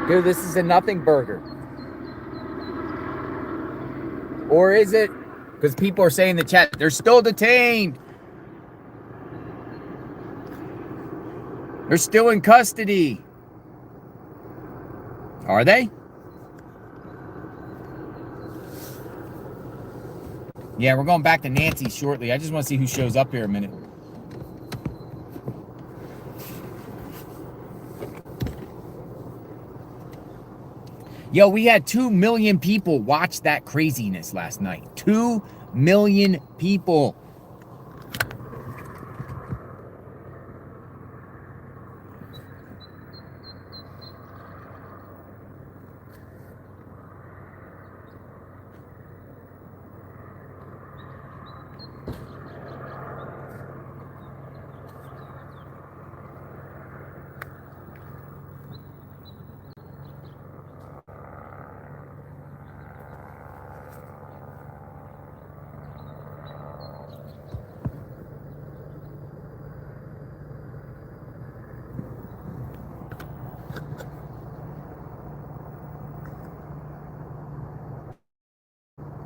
Dude, this is a nothing burger. Or is it? Because people are saying in the chat, they're still detained. They're still in custody. Are they? Yeah, we're going back to Nancy shortly. I just want to see who shows up here a minute. Yo, we had 2 million people watch that craziness last night. 2 million people.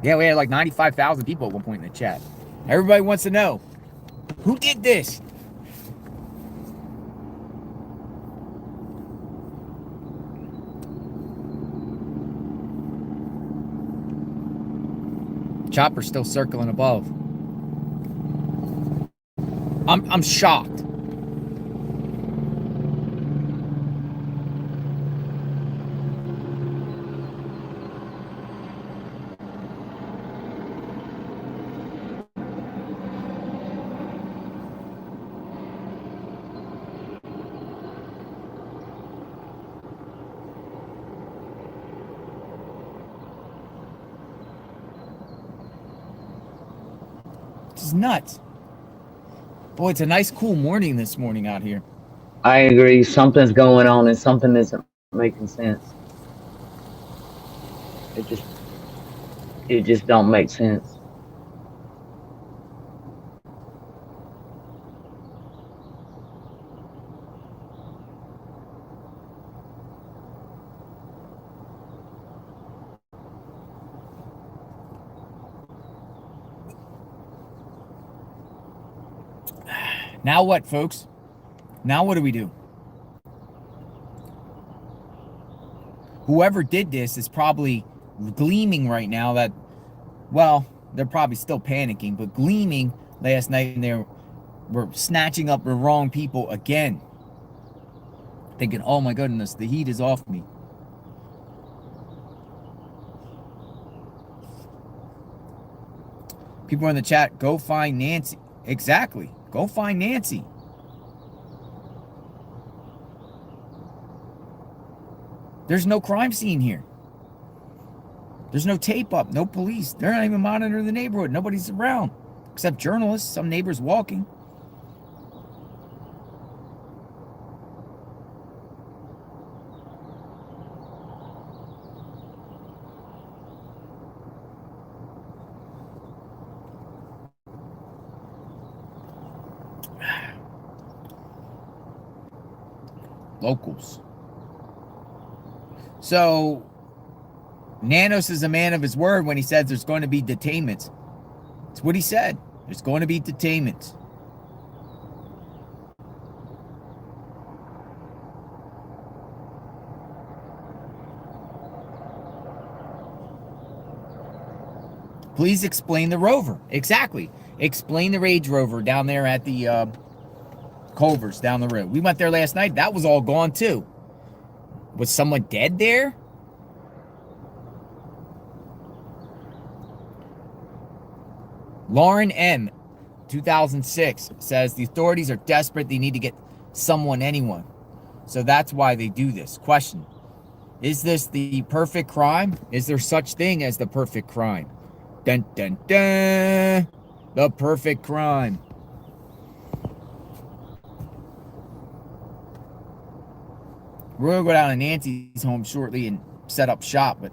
Yeah, we had like 95,000 people at one point in the chat. Everybody wants to know, who did this? Chopper's still circling above. I'm shocked. This is nuts. Boy, it's a nice cool morning this morning out here. I agree. Something's going on and something isn't making sense. It just it just don't make sense. Now what, folks? Now what do we do? Whoever did this is probably gleaming right now that, well, they're probably still panicking, but gleaming last night and they were snatching up the wrong people again. Thinking, oh my goodness, the heat is off me. People in the chat, go find Nancy. Exactly. Go find Nancy. There's no crime scene here. There's no tape up, no police. They're not even monitoring the neighborhood. Nobody's around except journalists, some neighbors walking. Locals. So, Nanos is a man of his word when he says there's going to be detainments. It's what he said. There's going to be detainments. Please explain the Rover. Exactly. Explain the Range Rover down there at the Culver's down the road. We went there last night. That was all gone too. Was someone dead there? Lauren M., 2006, says the authorities are desperate. They need to get someone, anyone. So that's why they do this. Question. Is this the perfect crime? Is there such thing as the perfect crime? Dun, dun, dun. The perfect crime. We're going to go down to Nancy's home shortly and set up shop, but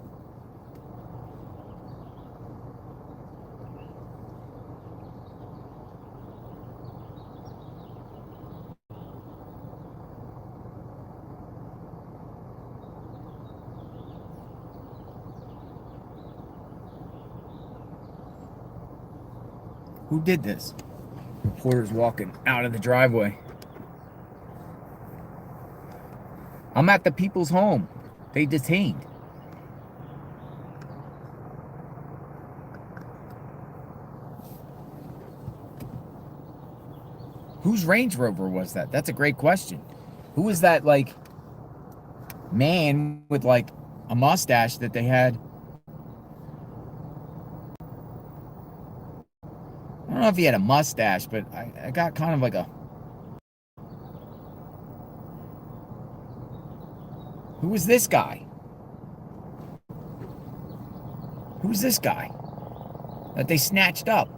Who did this? Reporter's walking out of the driveway. I'm at the people's home. They detained. Whose Range Rover was that? That's a great question. Who was that, like, man with, like, a mustache that they had? I don't know if he had a mustache, but I got kind of like a... Who was this guy? Who's this guy that they snatched up?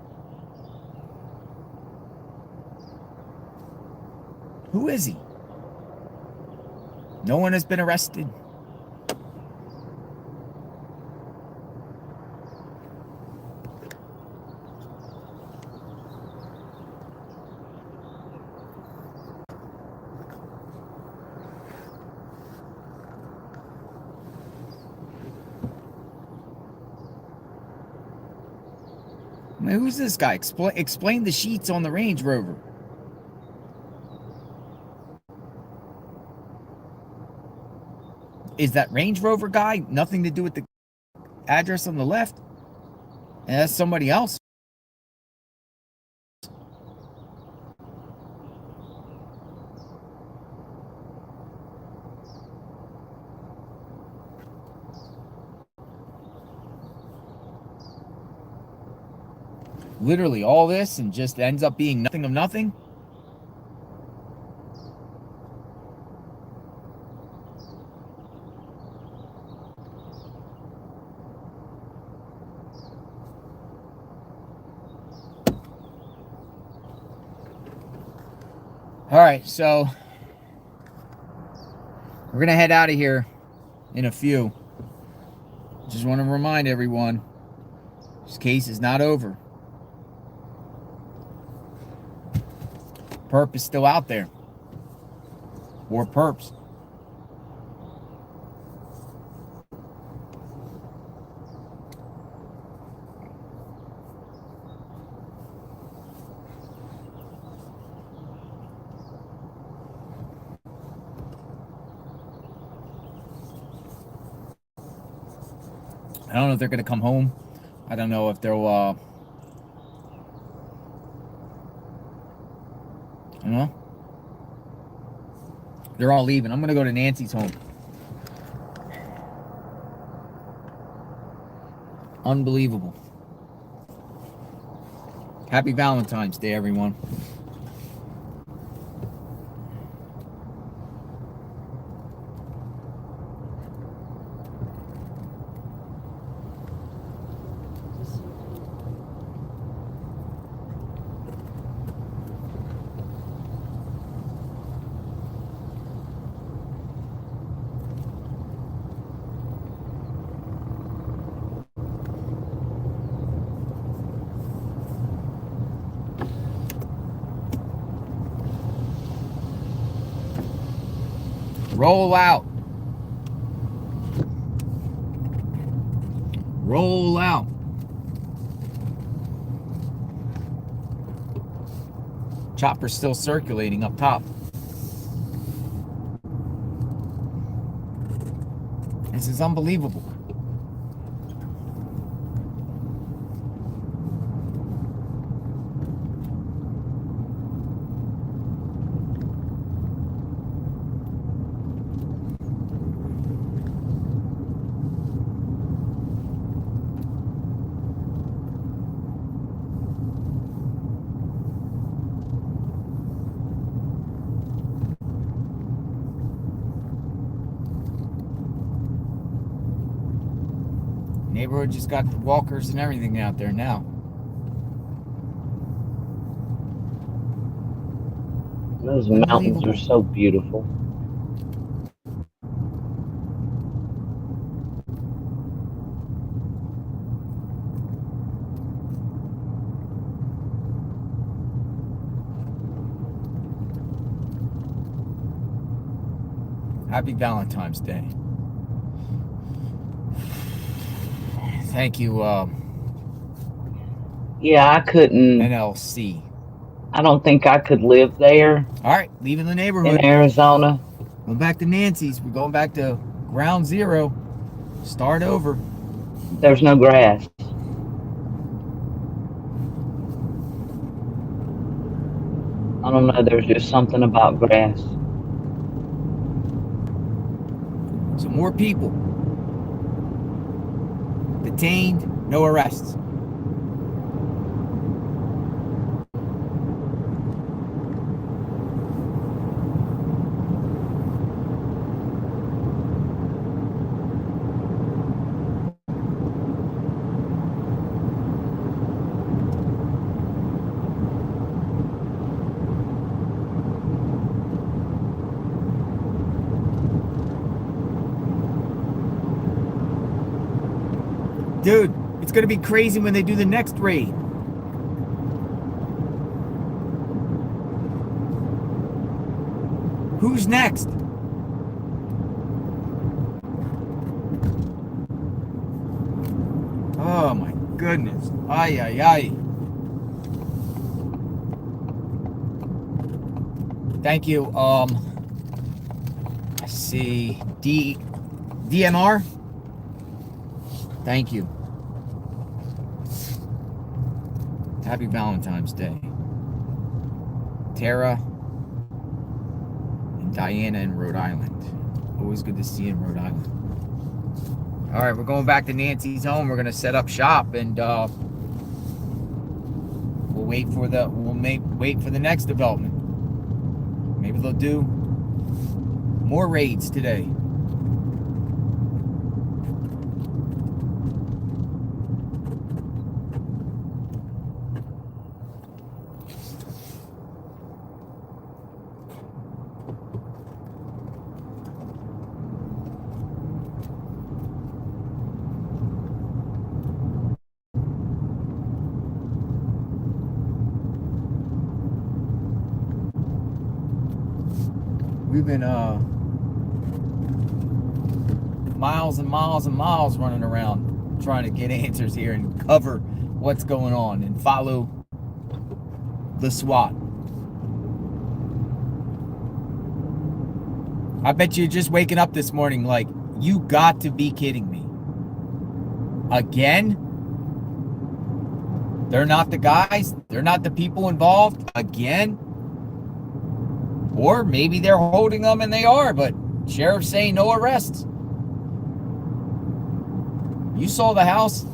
Who is he? No one has been arrested. I mean, who's this guy? Explain the sheets on the Range Rover. Is that Range Rover guy nothing to do with the address on the left? And that's somebody else. Literally all this and just ends up being nothing of nothing. All right, so we're going to head out of here in a few. Just want to remind everyone, this case is not over. Perp is still out there. Or perps. I don't know if they're going to come home. I don't know if they'll, I don't know. They're all leaving. I'm going to go to Nancy's home. Unbelievable. Happy Valentine's Day, everyone. Roll out. Roll out. Chopper's still circulating up top. This is unbelievable. Neighborhood just got the walkers and everything out there now. Those mountains are so beautiful. Happy Valentine's Day. Thank you, Yeah, I couldn't. NLC. I don't think I could live there All right, leaving the in neighborhood. Arizona. Going back to Nancy's. We're going back to ground zero. Start over. There's no grass. I don't know. There's just something about grass. So more people detained, no arrests. Dude, it's going to be crazy when they do the next raid. Who's next? Oh my goodness. Ay, ay, ay. Thank you. I see DMR. Thank you. Happy Valentine's Day. Tara and Diana in Rhode Island. Always good to see you in Rhode Island. All right, we're going back to Nancy's home. We're gonna set up shop, and we'll wait for the next development. Maybe they'll do more raids today. We've been miles and miles and miles running around trying to get answers here and cover what's going on and follow the SWAT. I bet you're just waking up this morning like, you got to be kidding me. Again? They're not the guys? They're not the people involved? Again? Or maybe they're holding them and they are, but sheriff's saying no arrests. You saw the house.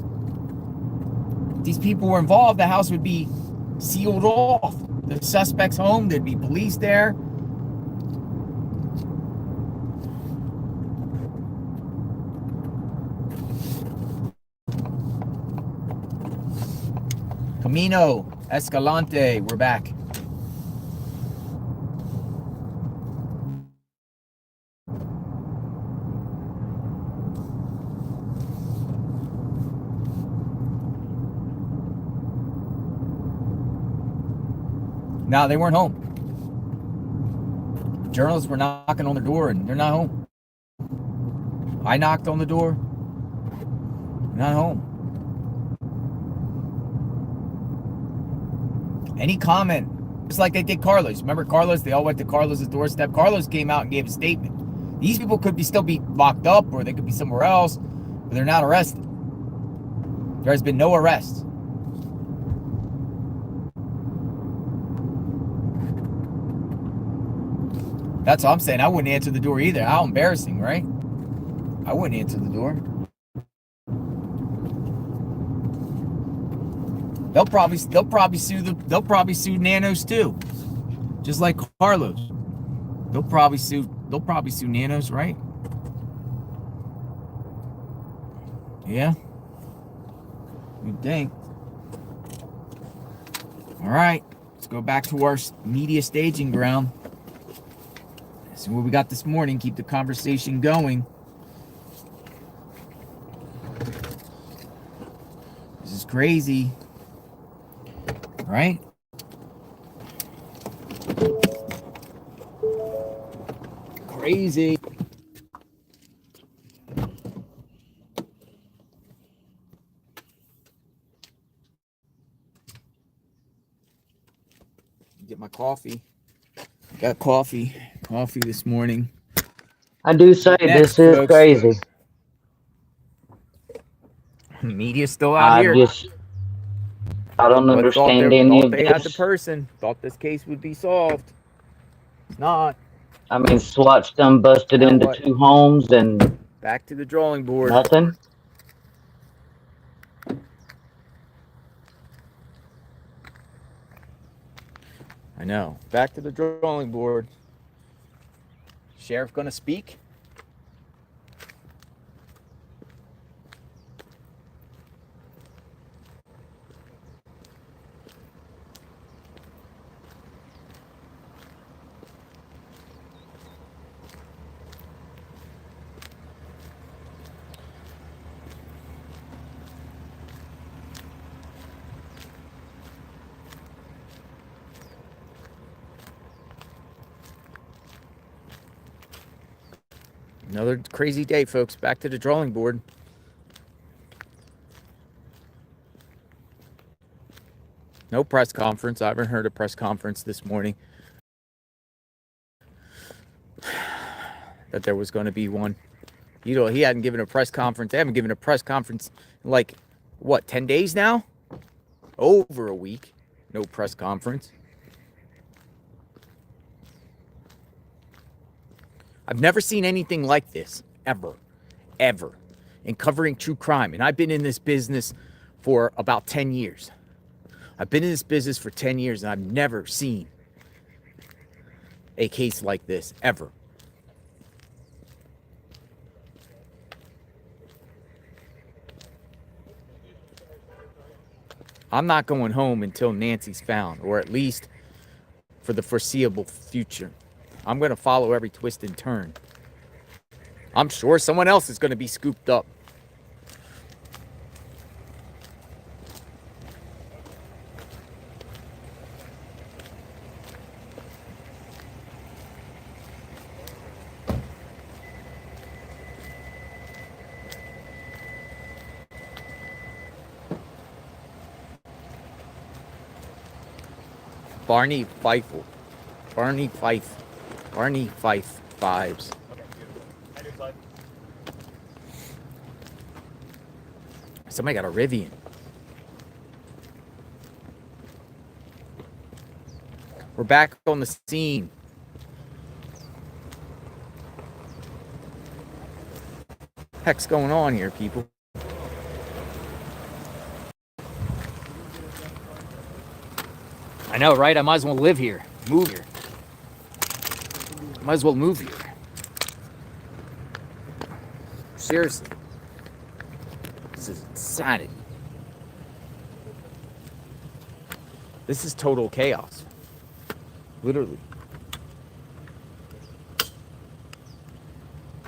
If these people were involved, the house would be sealed off. The suspect's home, there'd be police there. Camino Escalante, we're back. No, they weren't home. Journalists were knocking on their door and they're not home. I knocked on the door. Not home. Any comment? Just like they did Carlos. Remember Carlos? They all went to Carlos's doorstep. Carlos came out and gave a statement. These people could still be locked up, or they could be somewhere else, but they're not arrested. There has been no arrest. That's all I'm saying. I wouldn't answer the door either. How embarrassing, right? I wouldn't answer the door. They'll probably sue Nanos too. Just like Carlos. They'll probably sue Nanos, right? Yeah. You'd think. All right. Let's go back to our media staging ground. See what we got this morning. Keep the conversation going. This is crazy. Right? Crazy. coffee. Got coffee this morning. I do say Next, this is folks, crazy. media's still out I here. don't But understand any thought of they had the this. person. Thought this case would be solved. It's not. I mean, SWAT's done busted Now into what? 2 homes and Back to the drawing board. nothing. I know. Back to the drawing board. Sheriff gonna speak? Another crazy day, folks. Back to the drawing board. No press conference. I haven't heard a press conference this morning that there was going to be one. You know, he hadn't given a press conference. They haven't given a press conference in like, what, 10 days now? Over a week. No press conference. I've never seen anything like this, ever, in covering true crime. And I've been in this business for about 10 years. I've been in this business for 10 years, and I've never seen a case like this, ever. I'm not going home until Nancy's found, or at least for the foreseeable future. I'm going to follow every twist and turn. I'm sure someone else is going to be scooped up. Barney Fife. Barney Fife. Barney Fife vibes. Somebody got a Rivian. We're back on the scene. Heck's going on here, people? I know, right? I might as well live here. Move here. Might as well move here. Seriously. This is insanity. This is total chaos. Literally.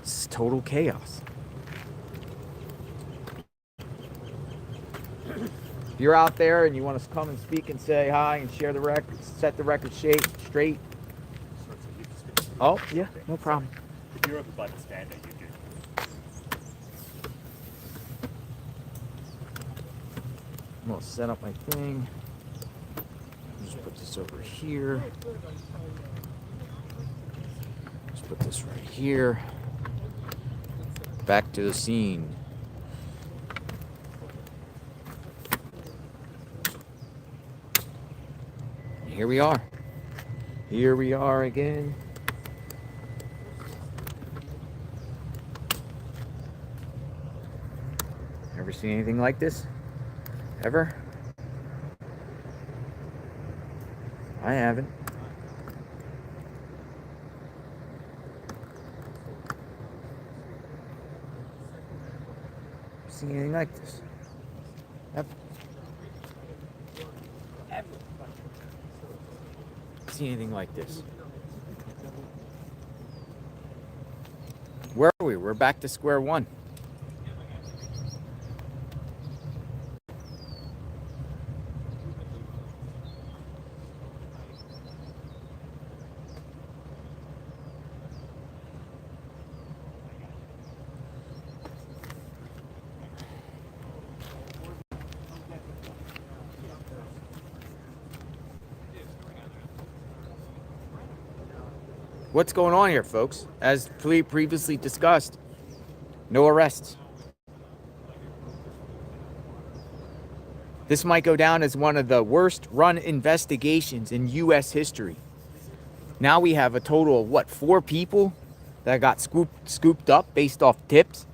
This is total chaos. If you're out there and you want to come and speak and say hi and share the record, set the record straight. Oh, yeah, no problem. If you're up by the standard, you do. I'm going to set up my thing. Just put this over here. Just put this right here. Back to the scene. Here we are. Here we are again. Ever seen anything like this? Ever? I haven't. Seen anything like this? Ever? Ever? Seen anything like this? Where are we? We're back to square one. what's going on here, folks? As previously discussed, no arrests. This might go down as one of the worst run investigations in U.S. history. Now we have a total of, what, 4 people that got scooped up based off tips.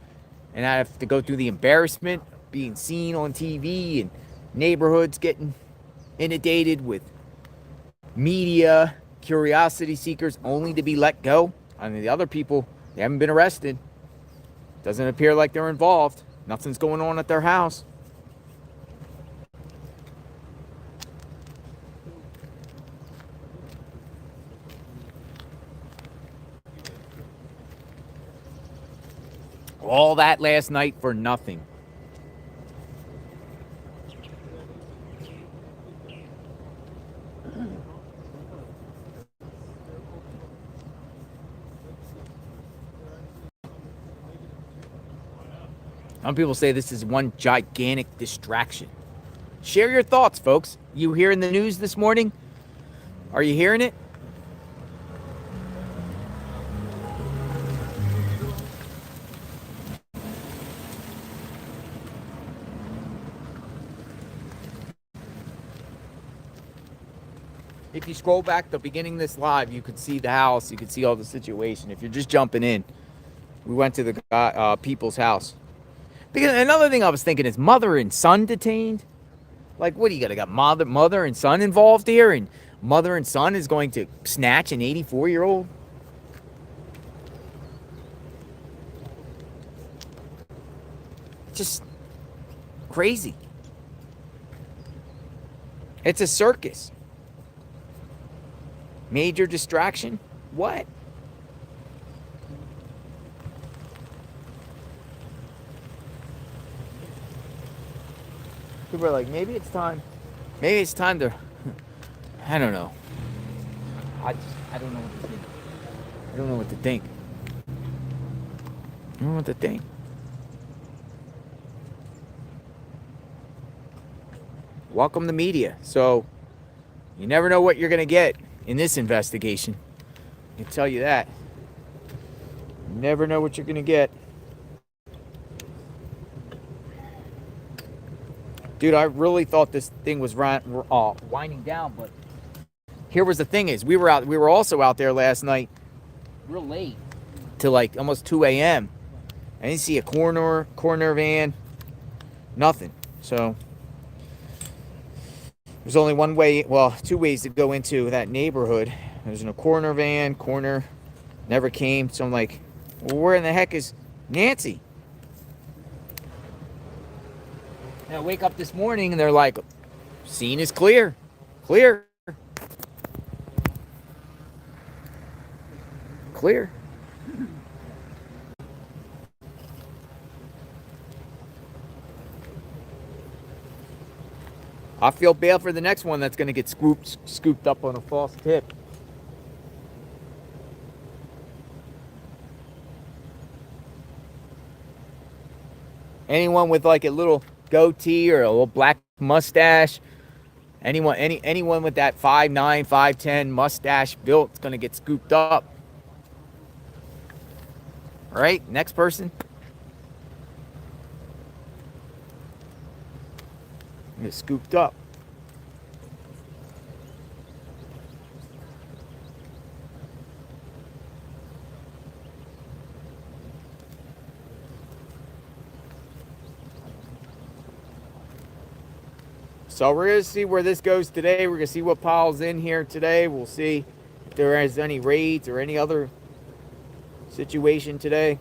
And I have to go through the embarrassment of being seen on TV and neighborhoods getting inundated with media, curiosity seekers, only to be let go. I mean, the other people, they haven't been arrested. Doesn't appear like they're involved. Nothing's going on at their house. All that last night for nothing. Some people say this is one gigantic distraction. Share your thoughts, folks. You hearing the news this morning? Are you hearing it? If you scroll back to the beginning of this live, you could see the house. You could see all the situation. If you're just jumping in, we went to the people's house. Because another thing I was thinking is mother and son detained. Like, what do you got mother and son involved here? And mother and son is going to snatch an 84-year-old? Just crazy. It's a circus. Major distraction? What? People are like, maybe it's time to, I don't know. I don't know what to think. I don't know what to think. I don't know what to think. Welcome to media. So, you never know what you're going to get in this investigation. I can tell you that. You never know what you're going to get. Dude, I really thought this thing was winding down, but here was the thing is, we were also out there last night real late till like almost 2 a.m. I didn't see a coroner van, nothing. So there's only one way, well, 2 ways to go into that neighborhood. There's no coroner van, coroner never came. So I'm like, well, where in the heck is Nancy? And I wake up this morning and they're like, scene is clear. Clear. Clear. I feel bad for the next one that's going to get scooped up on a false tip. Anyone with like a little goatee or a little black mustache, anyone with that 5'9", 5'10" mustache built is going to get scooped up. All right, next person. Get scooped up. So we're going to see where this goes today. We're going to see what piles in here today. We'll see if there is any raids or any other situation today.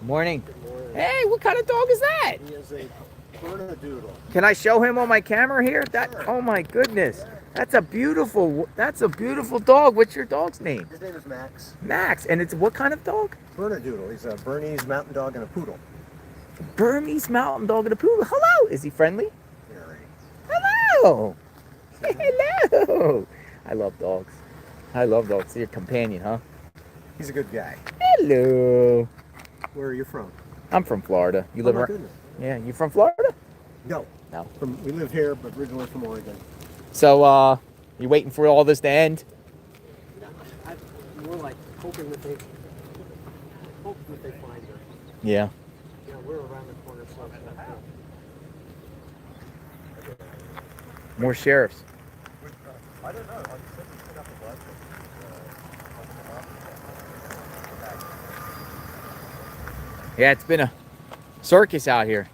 Morning. Good morning. Hey, what kind of dog is that? He is a Bernedoodle. Can I show him on my camera here? That, Sure. oh my goodness. That's a beautiful dog. What's your dog's name? His name is Max. Max. And it's what kind of dog? Bernedoodle. He's a Bernese mountain dog and a poodle. Burmese mountain dog and a poodle. Hello. Is he friendly? Very. Hello. Hello. I love dogs. I love dogs. They're your companion, huh? He's a good guy. Hello. Where are you from? I'm from Florida. You Oh, live my right? goodness. Yeah, you from Florida? No. No. We live here, but originally from Oregon. So, you waiting for all this to end? I'm more like hoping that they find her. Yeah. Yeah, we're around the corner, so More sheriffs. I don't know. I said we put up a bus. Yeah, it's been a circus out here.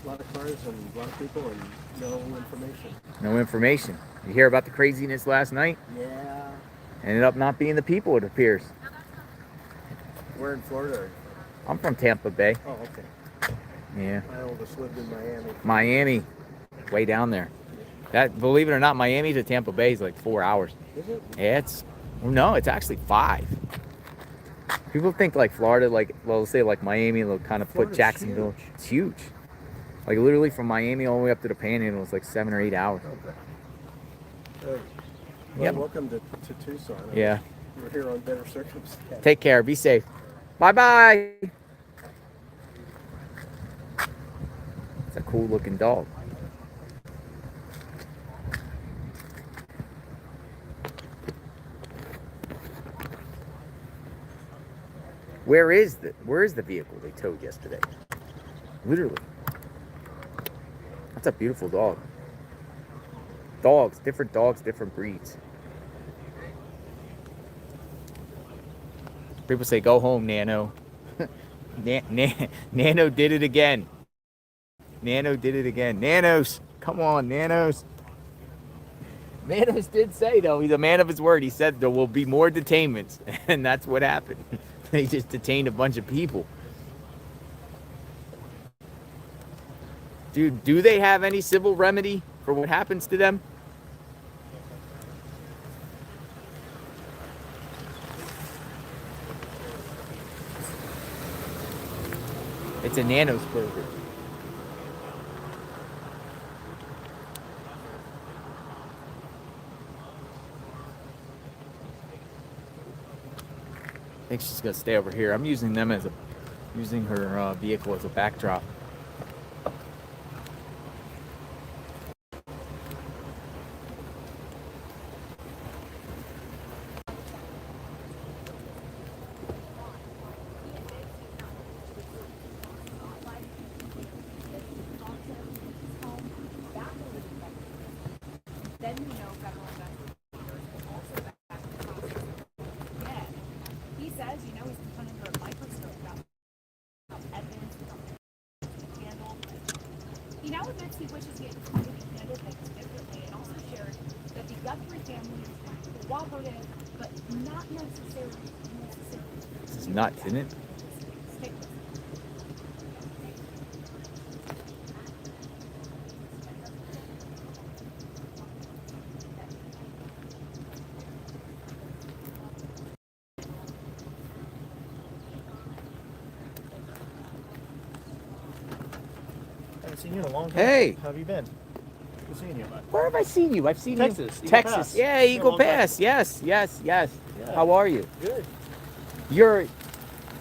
a lot of cars and a lot of people and no information. No information. You hear about the craziness last night? Yeah. Ended up not being the people, it appears. We're in Florida. I'm from Tampa Bay. Oh, okay. Yeah. My oldest lived in Miami. Miami, way down there. That, believe it or not, Miami to Tampa Bay is like 4 hours. Is it? Yeah, no, it's actually 5. People think like Florida, like, well, let's say like Miami, they'll kind of put Florida's Jacksonville. huge. It's huge. Like literally from Miami all the way up to the Panhandle, it's like 7 or 8 hours. Okay. Well, Yep. welcome to Tucson. Yeah. We're here on better circumstances. Take care. Be safe. Bye-bye. It's a cool looking dog. Where is the vehicle they towed yesterday? Literally. That's a beautiful dog. Different dogs, different breeds. People say, go home, Nano. Nano did it again. Nano did it again. Nanos, come on, Nanos. Nanos did say, though, he's a man of his word. He said there will be more detainments, and that's what happened. They just detained a bunch of people. Dude, do they have any civil remedy for what happens to them? It's a Nanos burger. I think she's gonna stay over here. I'm using them as using her vehicle as a backdrop. Then you know federal investigators also back to the prosecutor. Yeah. He says, you know, he's been put under a microscope about evidence, about handled. He now admits he wishes he had handled things differently and also shared that the Guthrie family is cooperative, but not necessarily. This is nuts, isn't it? Stick with it. I haven't seen you in a long time. Hey. How have you been? Good seeing you. Where have I seen you? I've seen Texas, you. Eagle Texas. Pass. Yeah, Been a Eagle long time. Pass. Yes. Yeah. How are you? Good. You're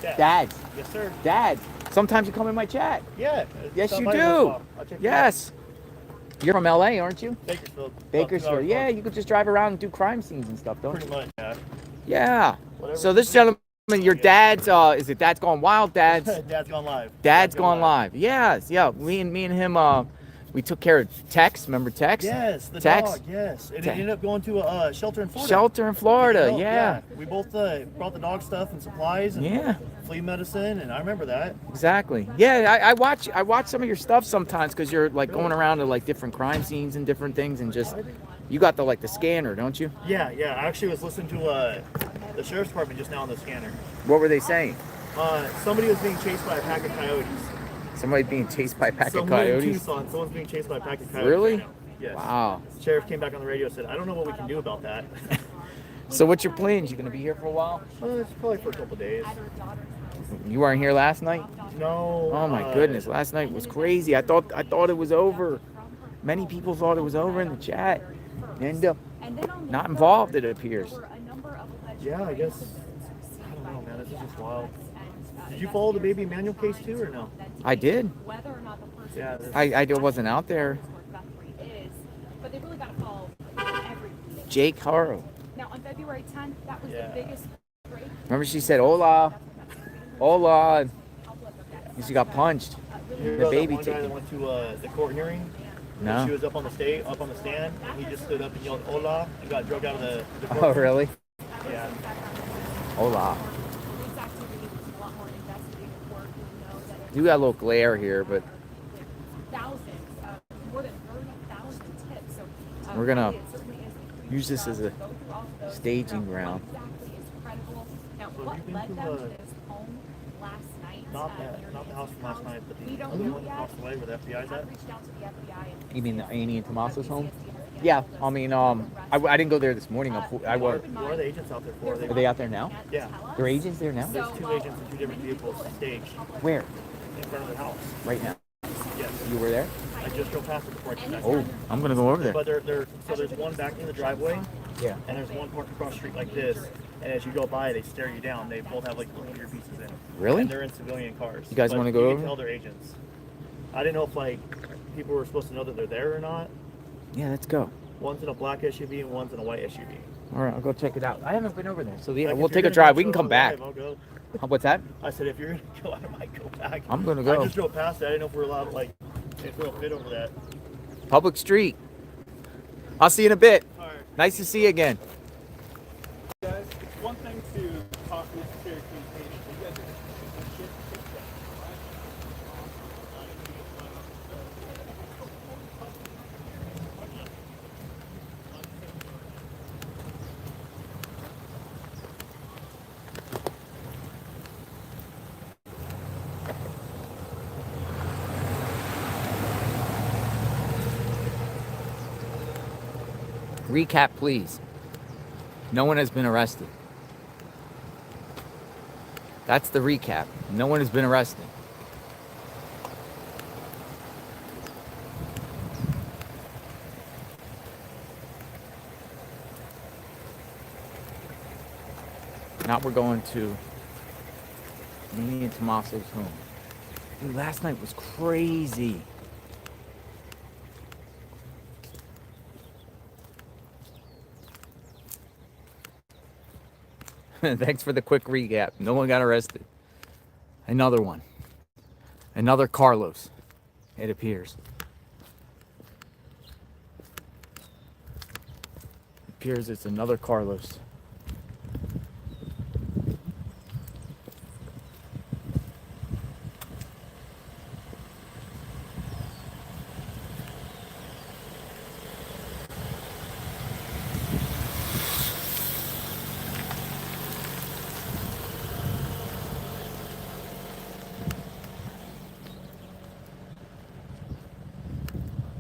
Dad. Dad. Yes, sir. Dad. Sometimes you come in my chat. Yeah. Yes, Stop you by once in a do. while. I'll check you Yes. You're from LA, aren't you? out. Bakersfield. About 2 Bakersfield. hours Yeah, north. you could just drive around and do crime scenes and stuff, don't Pretty you? much, yeah. Yeah. Whatever. So this gentleman, your dad's is it Dad's Gone Wild? Dad's Dad's gone live. Dad's Gone Live. Yes, yeah. Me and him we took care of Tex, remember Tex? Yes, the Tex. dog, yes. And it Tex. ended up going to a shelter in Florida. Shelter in Florida, Oh, yeah. We both brought the dog stuff and supplies and Yeah. flea medicine, and I remember that. Exactly. Yeah, I watch some of your stuff sometimes because you're like going around to like different crime scenes and different things and just you got the scanner, don't you? Yeah. I actually was listening to the sheriff's department just now on the scanner. What were they saying? Somebody was being chased by a pack of coyotes. Somebody being chased by a pack of Someone in coyotes? Tucson, someone's being chased by a pack of coyotes. Really? right now. Yes. Wow. The sheriff came back on the radio and said, I don't know what we can do about that. So what's your plans? You gonna be here for a while? It's probably for a couple days. You weren't here last night? No. Oh my goodness, last night was crazy. I thought it was over. Many people thought it was over in the chat. End up not involved, it appears. Yeah, I guess. I don't know. this is just wild. Did you follow the baby Emmanuel case too, or no? I did. Whether or not the person Yeah, I wasn't out there. is, but they really got to follow every week. Jake Haro. Now on February 10th, that was Yeah. the biggest break. Remember she said, hola, hola. And she got punched. You hear The about baby that one guy ticket. that went to the court hearing? No. And she was up on the stand, and he just stood up and yelled "Hola" and got drugged out of the court. Oh, really? Yeah. Hola. Police activity was a lot more investigative work. We know that it You got a little glare here, but thousands, more than 30,000 tips. So We're gonna really, it certainly is a huge use this job as to a go through all of those, staging figure out ground. What exactly is credible? Now, So what you've been led to, them to this home last night? Not near not the house from last night, but We the don't other know one yet. across the way where the FBI's at. I've reached out to the FBI. And you mean the Annie and Tomaso's home? PTSD has Yeah, been I mean, I didn't go there this morning. I was. What are the agents out there for? Are they out there now? Yeah. There are agents there now? There's two agents in two different vehicles staged Where? in front of the house. Right now. Yes. You were there? I just drove past it before I came back. Oh, I'm gonna go over there. But so there's one back in the driveway, Yeah. and there's one parked across the street like this. And as you go by, they stare you down. They both have like earpieces in. Really? And they're in civilian cars. You guys But wanna go you over? can tell they're agents. I didn't know if like people were supposed to know that they're there or not. Yeah, let's go. One's in a black SUV and one's in a white SUV. All right, I'll go check it out. I haven't been over there, so yeah, Like, we'll if take you're a gonna drive. We can go come back. live, I'll go. What's that? I said if you're gonna go, I might go back. I'm gonna go. I just drove past it. I didn't know if we're allowed like if we'll fit over that. Public street. I'll see you in a bit. All right. Nice to see you again. Guys, it's one thing to talk necessary communication, but you guys are shit. Recap, please. No one has been arrested. That's the recap. No one has been arrested. Now we're going to Nini and Tomaso's home. Dude, last night was crazy. Thanks for the quick recap. No one got arrested. Another one. Another Carlos, it appears. It appears it's another Carlos.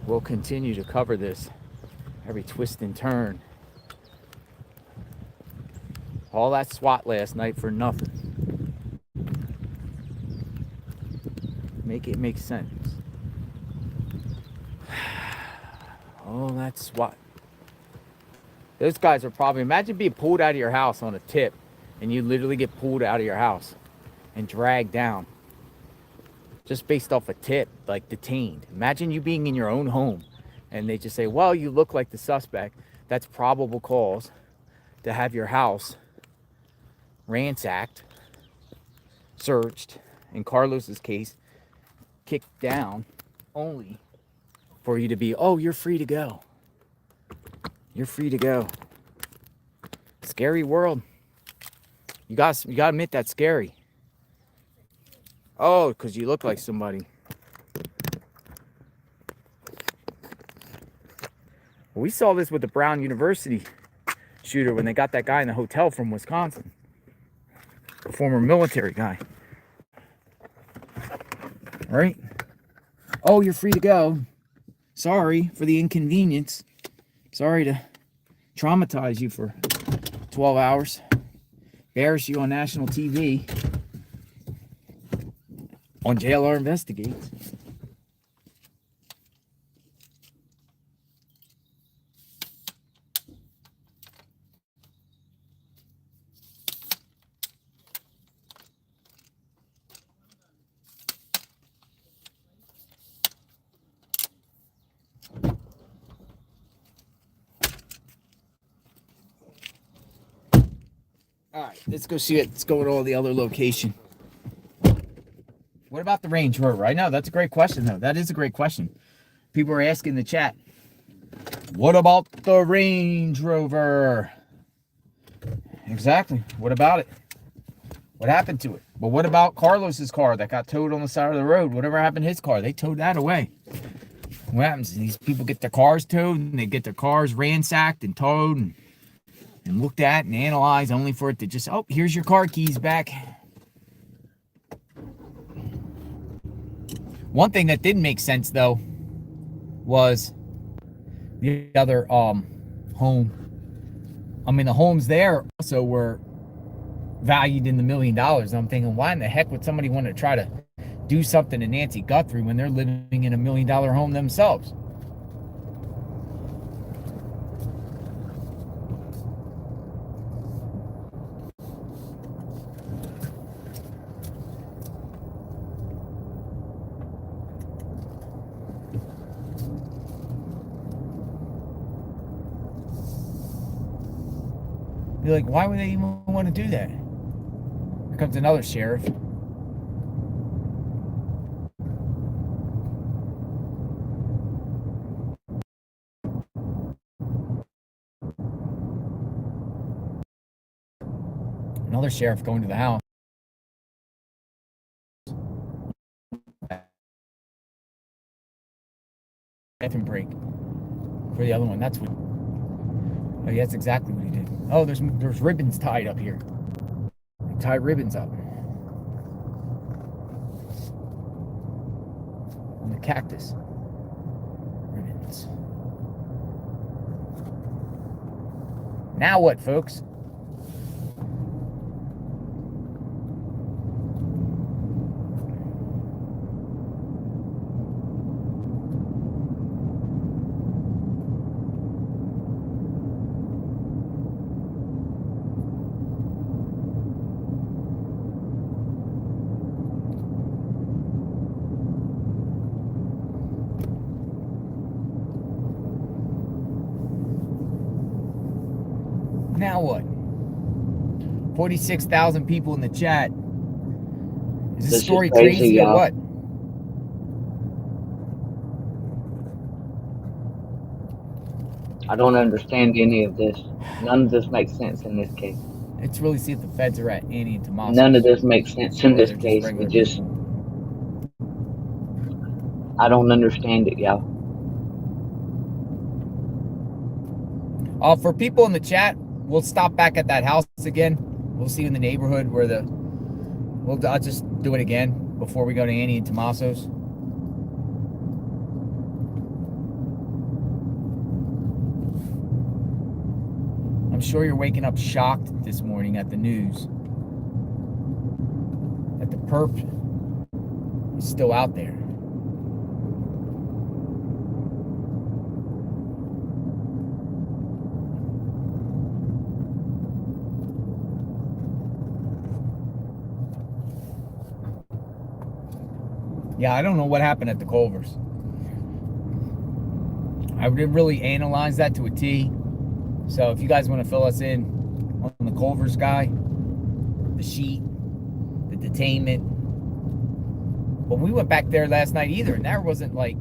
We'll continue to cover this every twist and turn. All that SWAT last night for nothing. Make it make sense. All that SWAT. Those guys are probably, imagine being pulled out of your house on a tip and you literally get pulled out of your house and dragged down. Just based off a tip, like detained. Imagine you being in your own home and they just say, well, you look like the suspect. That's probable cause to have your house ransacked, searched, in Carlos's case, kicked down, only for you to be, oh, you're free to go. You're free to go. Scary world. You gotta admit that's scary. Oh, because you look like somebody. Well, we saw this with the Brown University shooter when they got that guy in the hotel from Wisconsin. A former military guy. All right? Oh, you're free to go. Sorry for the inconvenience. Sorry to traumatize you for 12 hours. Embarrass you on national TV. On JLR Investigates. All right, let's go see it. Let's go to all the other location. What about the Range Rover? I know that's a great question, though. That is a great question. People are asking in the chat. What about the Range Rover? Exactly. What about it? What happened to it? But what about Carlos's car that got towed on the side of the road? Whatever happened to his car? They towed that away. What happens? These people get their cars towed and they get their cars ransacked and towed and looked at and analyzed only for it to just, oh, here's your car keys back. One thing that didn't make sense, though, was the other home. I mean, the homes there also were valued in the $1 million. And I'm thinking, why in the heck would somebody want to try to do something to Nancy Guthrie when they're living in $1 million home themselves? Be like, why would they even want to do that? Here comes another sheriff. Another sheriff going to the house. Bathroom break for the other one. That's what. Oh, yeah, that's exactly what he did. Oh, there's ribbons tied up here. Tie ribbons up. On the cactus. Ribbons. Now what, folks? Now what? 46,000 people in the chat. Is this story crazy or what? I don't understand any of this. None of this makes sense in this case. Let's really see if the feds are at Annie and Tomas. None of this makes sense in this case. It just, I don't understand it, y'all. For people in the chat, we'll stop back at that house again. We'll see you in the neighborhood where I'll just do it again before we go to Annie and Tomaso's. I'm sure you're waking up shocked this morning at the news that the perp is still out there. Yeah, I don't know what happened at the Culvers. I didn't really analyze that to a T. So if you guys want to fill us in on the Culvers guy, the sheet, the detainment. But we went back there last night either, and there wasn't like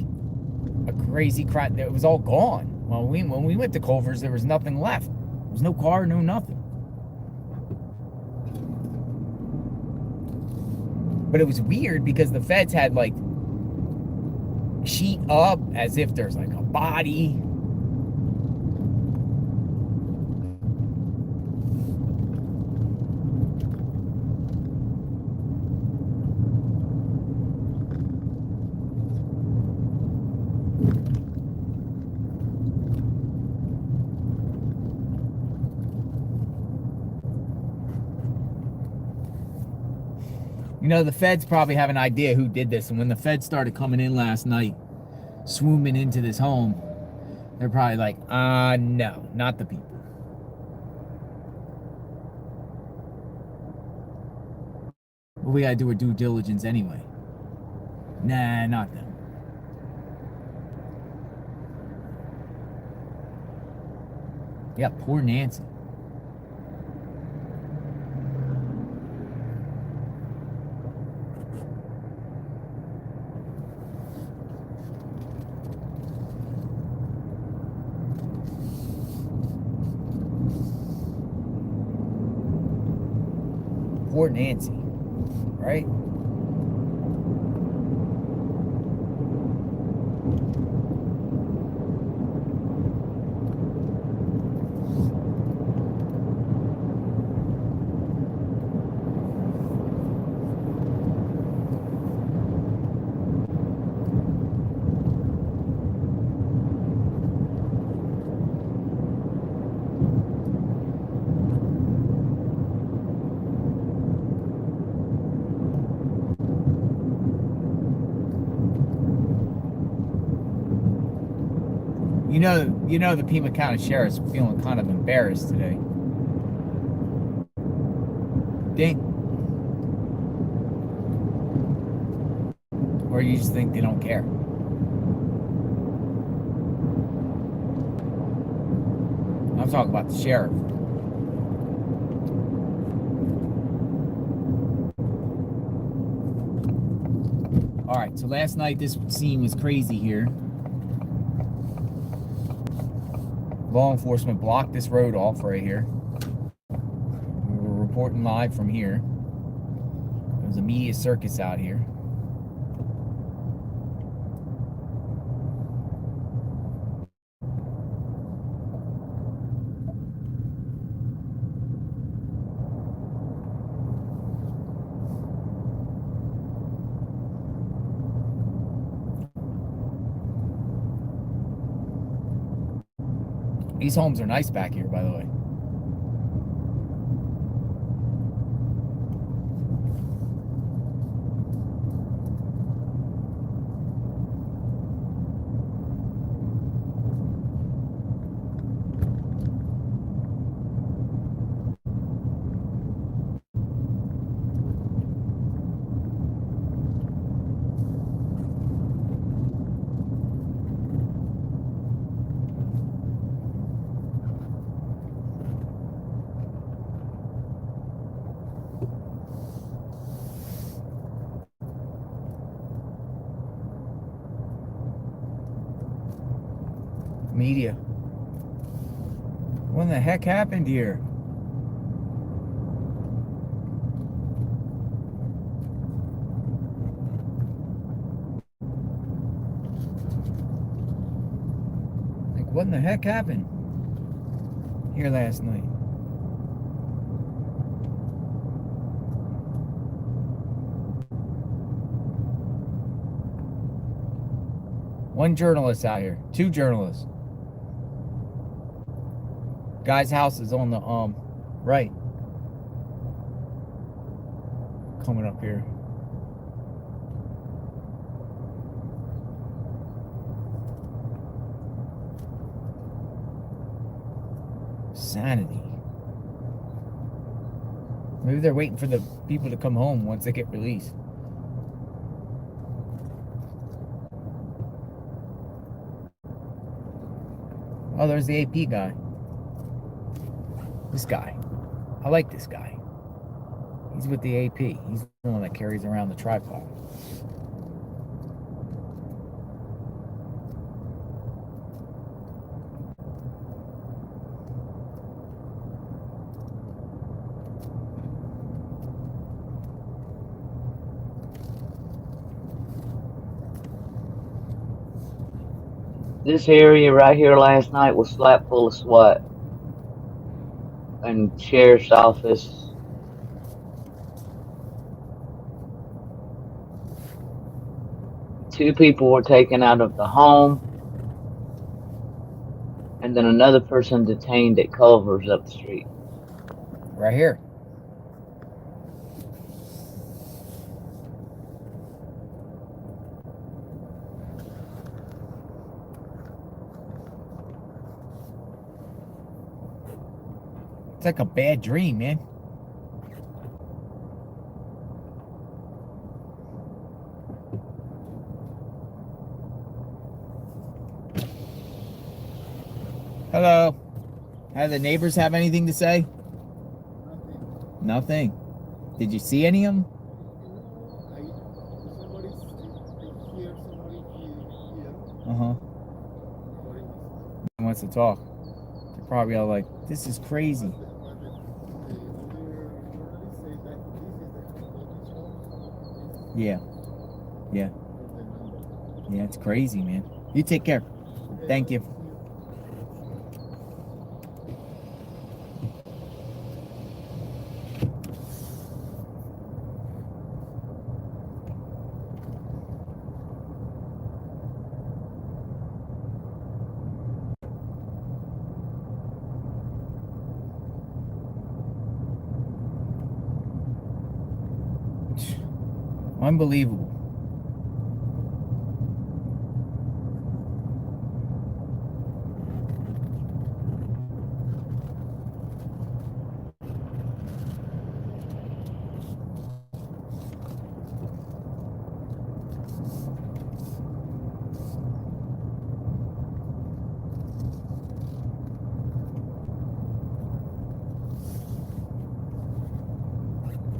a crazy crowd. It was all gone. When we went to Culvers, there was nothing left. There was no car, no nothing. But it was weird because the feds had like sheet up as if there's like a body. You know, the feds probably have an idea who did this. And when the feds started coming in last night, swooping into this home, they're probably like, no, not the people. Well, we got to do our due diligence anyway. Nah, not them. Yeah, poor Nancy. report Nancy, right? You know the Pima County Sheriff's feeling kind of embarrassed today. Think? Or you just think they don't care? I'm talking about the sheriff. Alright, so last night this scene was crazy here. Law enforcement blocked this road off right here. We were reporting live from here. There was a media circus out here. These homes are nice back here, by the way. Media. What the heck happened here? Like, what in the heck happened here last night? One journalist out here. Two journalists. Guy's house is on the right. Coming up here. Sanity. Maybe they're waiting for the people to come home once they get released. Oh, there's the AP guy. This guy. I like this guy. He's with the AP. He's the one that carries around the tripod. This area right here last night was slap full of SWAT and sheriff's office. Two people were taken out of the home, and then another person detained at Culver's up the street. Right here. It's like a bad dream, man. Hello. Have the neighbors have anything to say? Nothing. Did you see any of them? Uh-huh. He wants to talk. They're probably all like, this is crazy. Yeah. Yeah. Thursday, Monday. Yeah, it's crazy, man. You take care. Thank you. Unbelievable.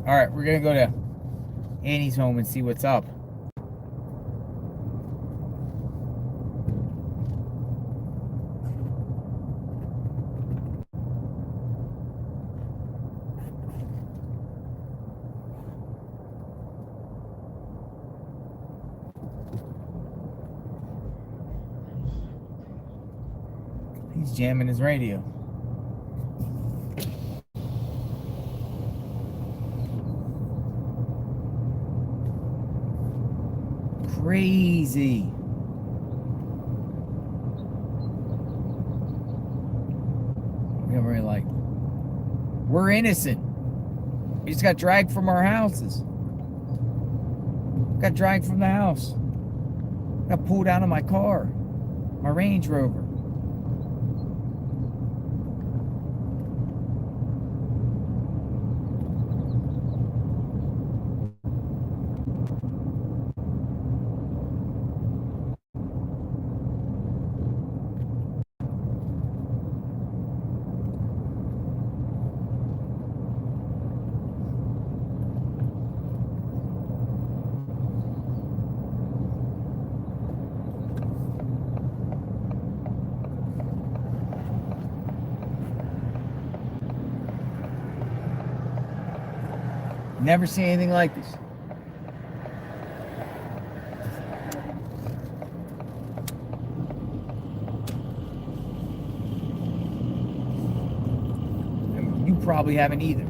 All right, we're gonna go to Annie's home and see what's up. He's jamming his radio. Crazy. We're like, we're innocent. We just got dragged from our houses. Got dragged from the house. Got pulled out of my car. My Range Rover. Never seen anything like this. You probably haven't either.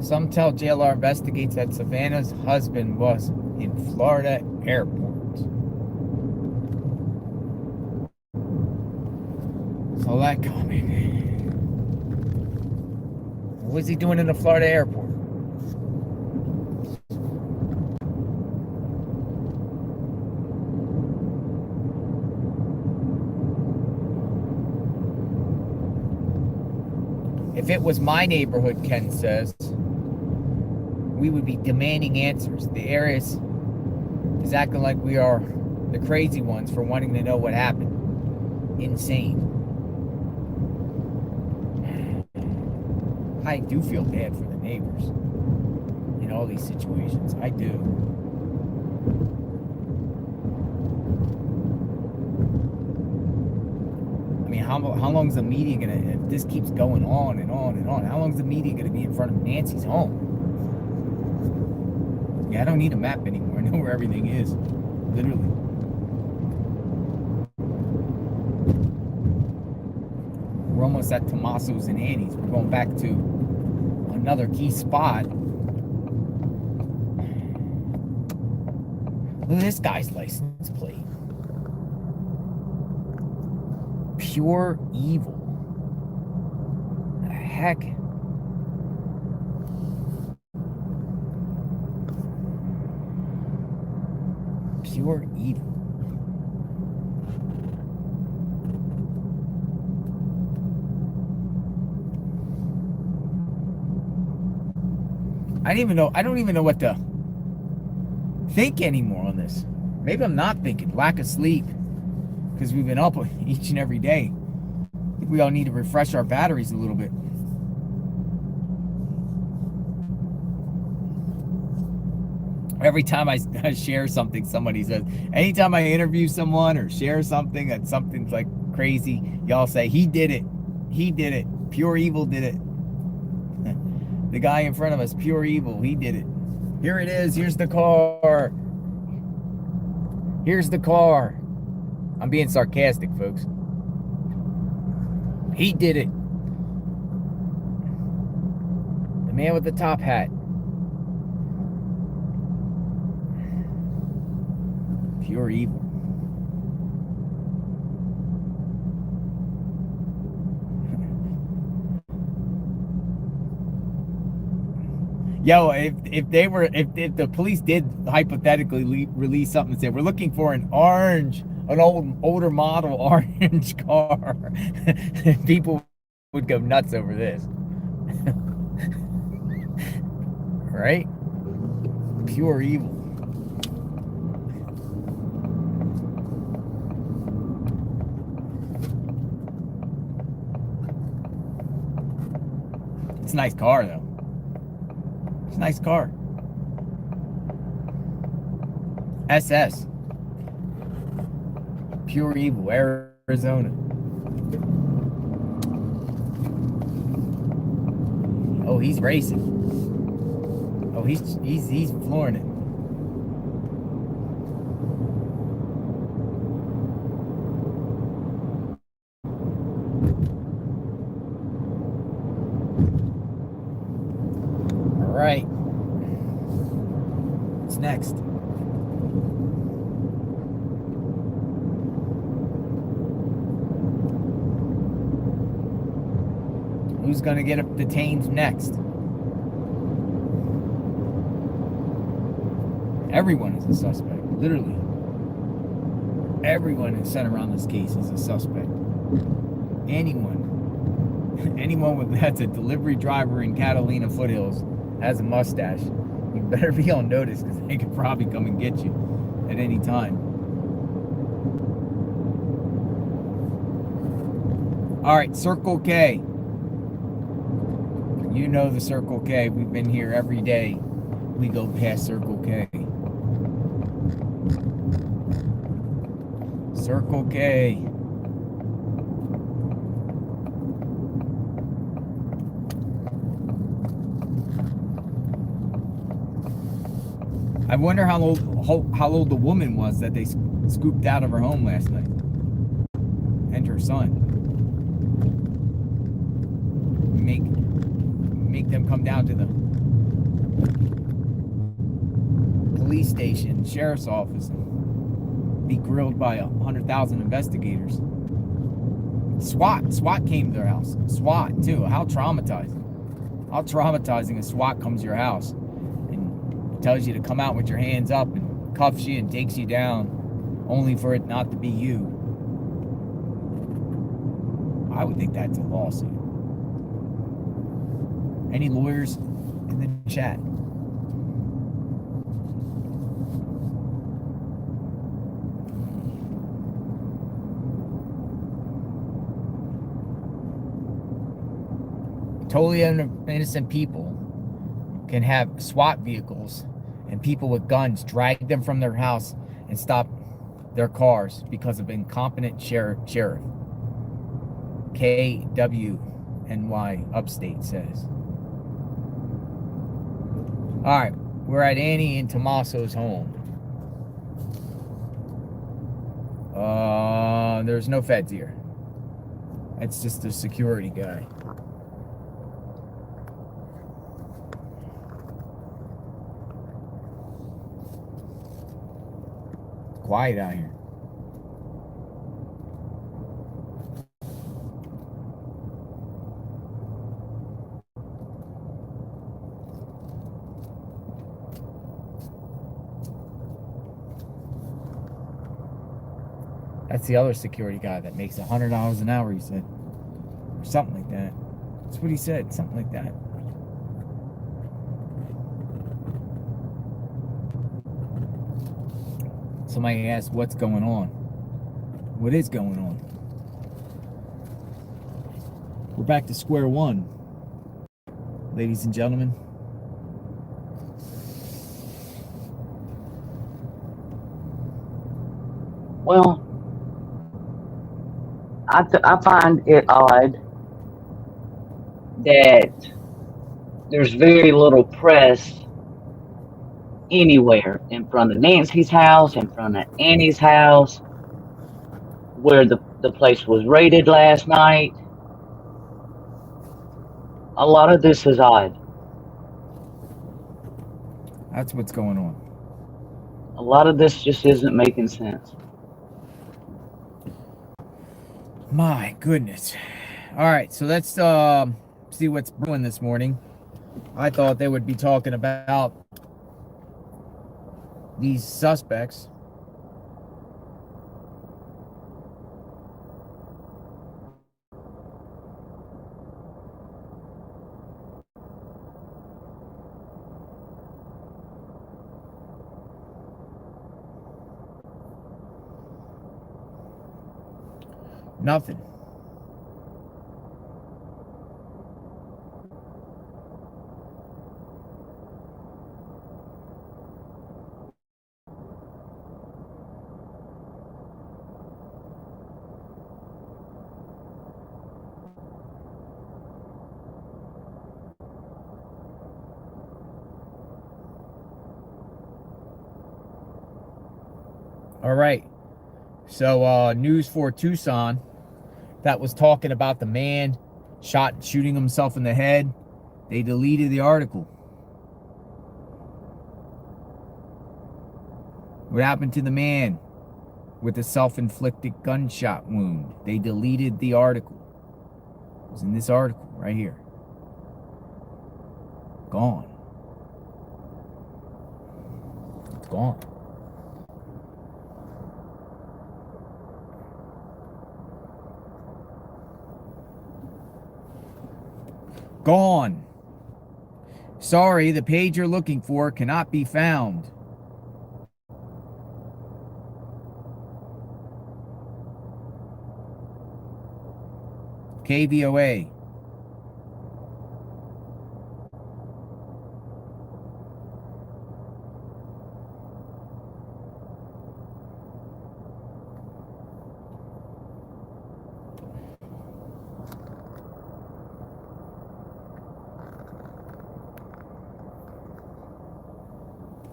Some tell JLR investigates that Savannah's husband was in Florida airport. So that comment. What was he doing in the Florida airport? If it was my neighborhood, Ken says, we would be demanding answers. The area is acting like we are the crazy ones for wanting to know what happened. Insane. I do feel bad for the neighbors in all these situations. I do. I mean, how long is the media gonna, if this keeps going on and on and on, how long is the media gonna be in front of Nancy's home? Yeah, I don't need a map anymore. I know where everything is. Literally. We're almost at Tommaso's and Annie's. We're going back to another key spot. Look at this guy's license plate. Pure evil. What the heck? Pure evil. I don't even know what to think anymore on this. Maybe I'm not thinking. Lack of sleep. because we've been up each and every day. I think we all need to refresh our batteries a little bit. Every time I share something, somebody says, anytime I interview someone or share something and something's like crazy, y'all say, he did it. He did it. Pure Evil did it. The guy in front of us, Pure Evil, he did it. Here it is. Here's the car. Here's the car. I'm being sarcastic, folks. He did it. The man with the top hat. Pure Evil. Yo, if the police did hypothetically release something and said we're looking for an older model orange car, people would go nuts over this. Right? Pure Evil. It's a nice car, though. It's a nice car. SS. Pure Evil, Arizona. Oh, he's racing. Oh, he's flooring it. Right. What's next? Who's gonna get detained next? Everyone is a suspect. Literally. Everyone is sent around this case is a suspect. Anyone that's a delivery driver in Catalina Foothills has a mustache, you better be on notice because they could probably come and get you at any time. All right, Circle K. You know the Circle K. We've been here every day. We go past Circle K. Circle K. I wonder how old the woman was that they scooped out of her home last night. And her son. Make them come down to the police station, sheriff's office, and be grilled by 100,000 investigators. SWAT came to their house. SWAT too. How traumatizing. How traumatizing a SWAT comes to your house and tells you to come out with your hands up and cuffs you and takes you down, only for it not to be you. I would think that's a lawsuit. Any lawyers in the chat? Totally innocent people can have SWAT vehicles and people with guns drag them from their house and stop their cars because of incompetent sheriff. KWNY Upstate says. All right, we're at Annie and Tommaso's home. There's no feds here. It's just a security guy. It's quiet out here. That's the other security guy that makes $100 an hour, he said. Or something like that. That's what he said, something like that. Somebody asked what's going on. What is going on? We're back to square one, ladies and gentlemen. Well, I find it odd that there's very little press anywhere in front of Nancy's house, in front of Annie's house, where the place was raided last night. A lot of this is odd. That's what's going on. A lot of this just isn't making sense. My goodness. All right, so let's see what's brewing this morning. I thought they would be talking about these suspects. Nothing. All right. So News for Tucson that was talking about the man shooting himself in the head. They deleted the article. What happened to the man with the self-inflicted gunshot wound? They deleted the article. It was in this article right here. Gone. It's gone. Gone. Sorry, the page you're looking for cannot be found. KVOA.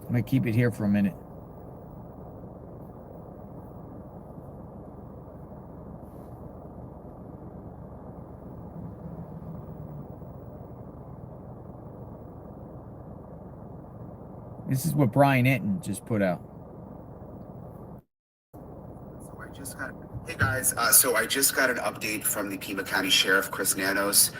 I'm going to keep it here for a minute. This is what Brian Enton just put out. Hey guys, so I just got an update from the Pima County Sheriff, Chris Nanos.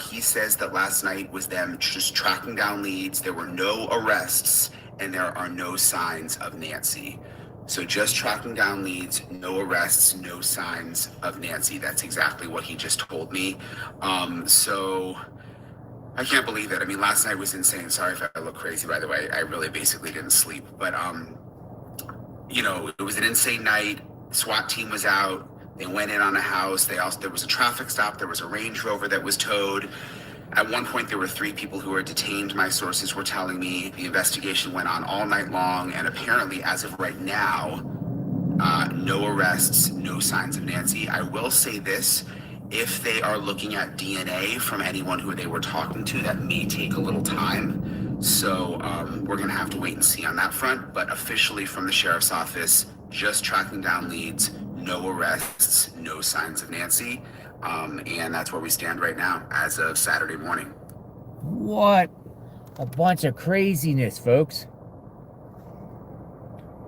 He says that last night was them just tracking down leads. There were no arrests and there are no signs of Nancy. So just tracking down leads, no arrests, no signs of Nancy. That's exactly what he just told me. So I can't believe it. I mean, last night was insane. Sorry if I look crazy, by the way. I really basically didn't sleep. But, you know, it was an insane night. SWAT team was out. They went in on a house. There was a traffic stop. There was a Range Rover that was towed. At one point, there were 3 people who were detained. My sources were telling me the investigation went on all night long. And apparently, as of right now, no arrests, no signs of Nancy. I will say this. If they are looking at DNA from anyone who they were talking to, that may take a little time. So we're going to have to wait and see on that front. But officially from the sheriff's office, just tracking down leads, no arrests, no signs of Nancy. And that's where we stand right now as of Saturday morning. What a bunch of craziness, folks.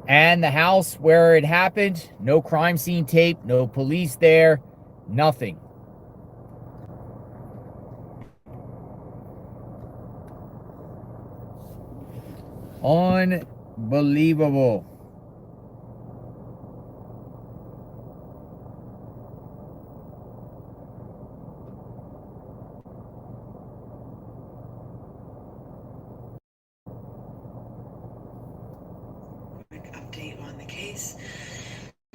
And the house where it happened, no crime scene tape, no police there, nothing. Unbelievable. Quick update on the case.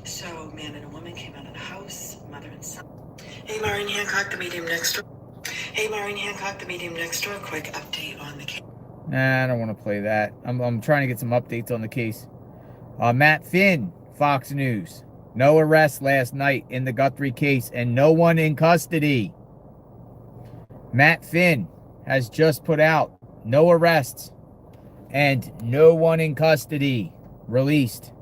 So, man and a woman came out of the house, mother and son. Hey, Maureen Hancock, the medium next door. Hey, Maureen Hancock, the medium next door. Quick update on the case. Nah, I don't want to play that. I'm trying to get some updates on the case. Matt Finn, Fox News. No arrests last night in the Guthrie case and no one in custody. Matt Finn has just put out no arrests and no one in custody released.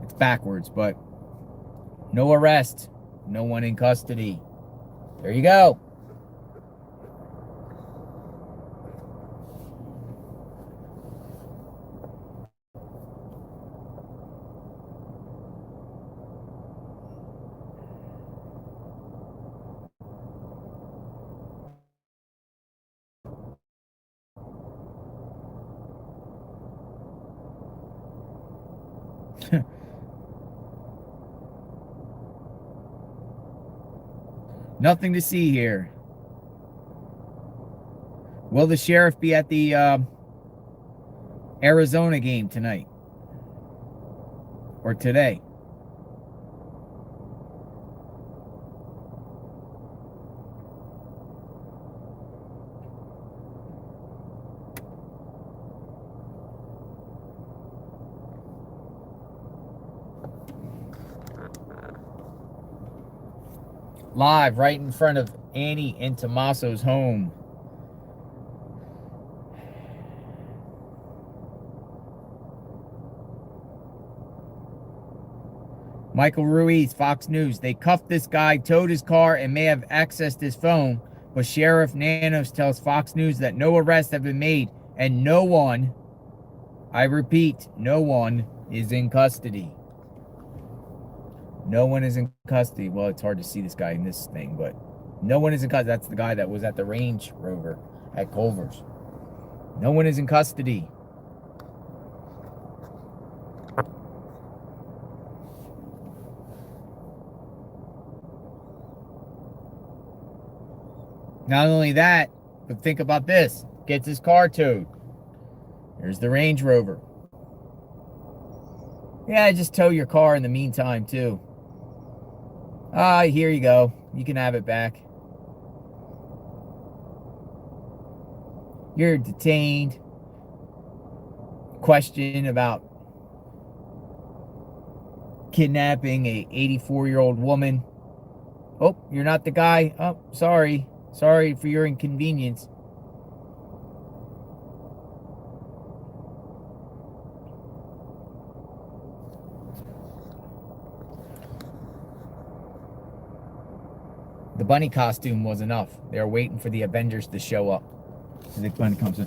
It's backwards, but no arrests, no one in custody. There you go. Nothing to see here. Will the sheriff be at the Arizona game tonight? Or today? Live right in front of Annie and Tommaso's home. Michael Ruiz, Fox News. They cuffed this guy, towed his car, and may have accessed his phone, but Sheriff Nanos tells Fox News that no arrests have been made and no one, I repeat, no one is in custody. No one is in custody. Well, it's hard to see this guy in this thing, but no one is in custody. That's the guy that was at the Range Rover at Culver's. No one is in custody. Not only that, but think about this. Gets his car towed. There's the Range Rover. Yeah, just tow your car in the meantime, too. Here you go. You can have it back. You're detained. Question about kidnapping a 84-year-old woman. Oh, you're not the guy. Oh, sorry. Sorry for your inconvenience. The bunny costume was enough. They were waiting for the Avengers to show up. So the bunny comes in.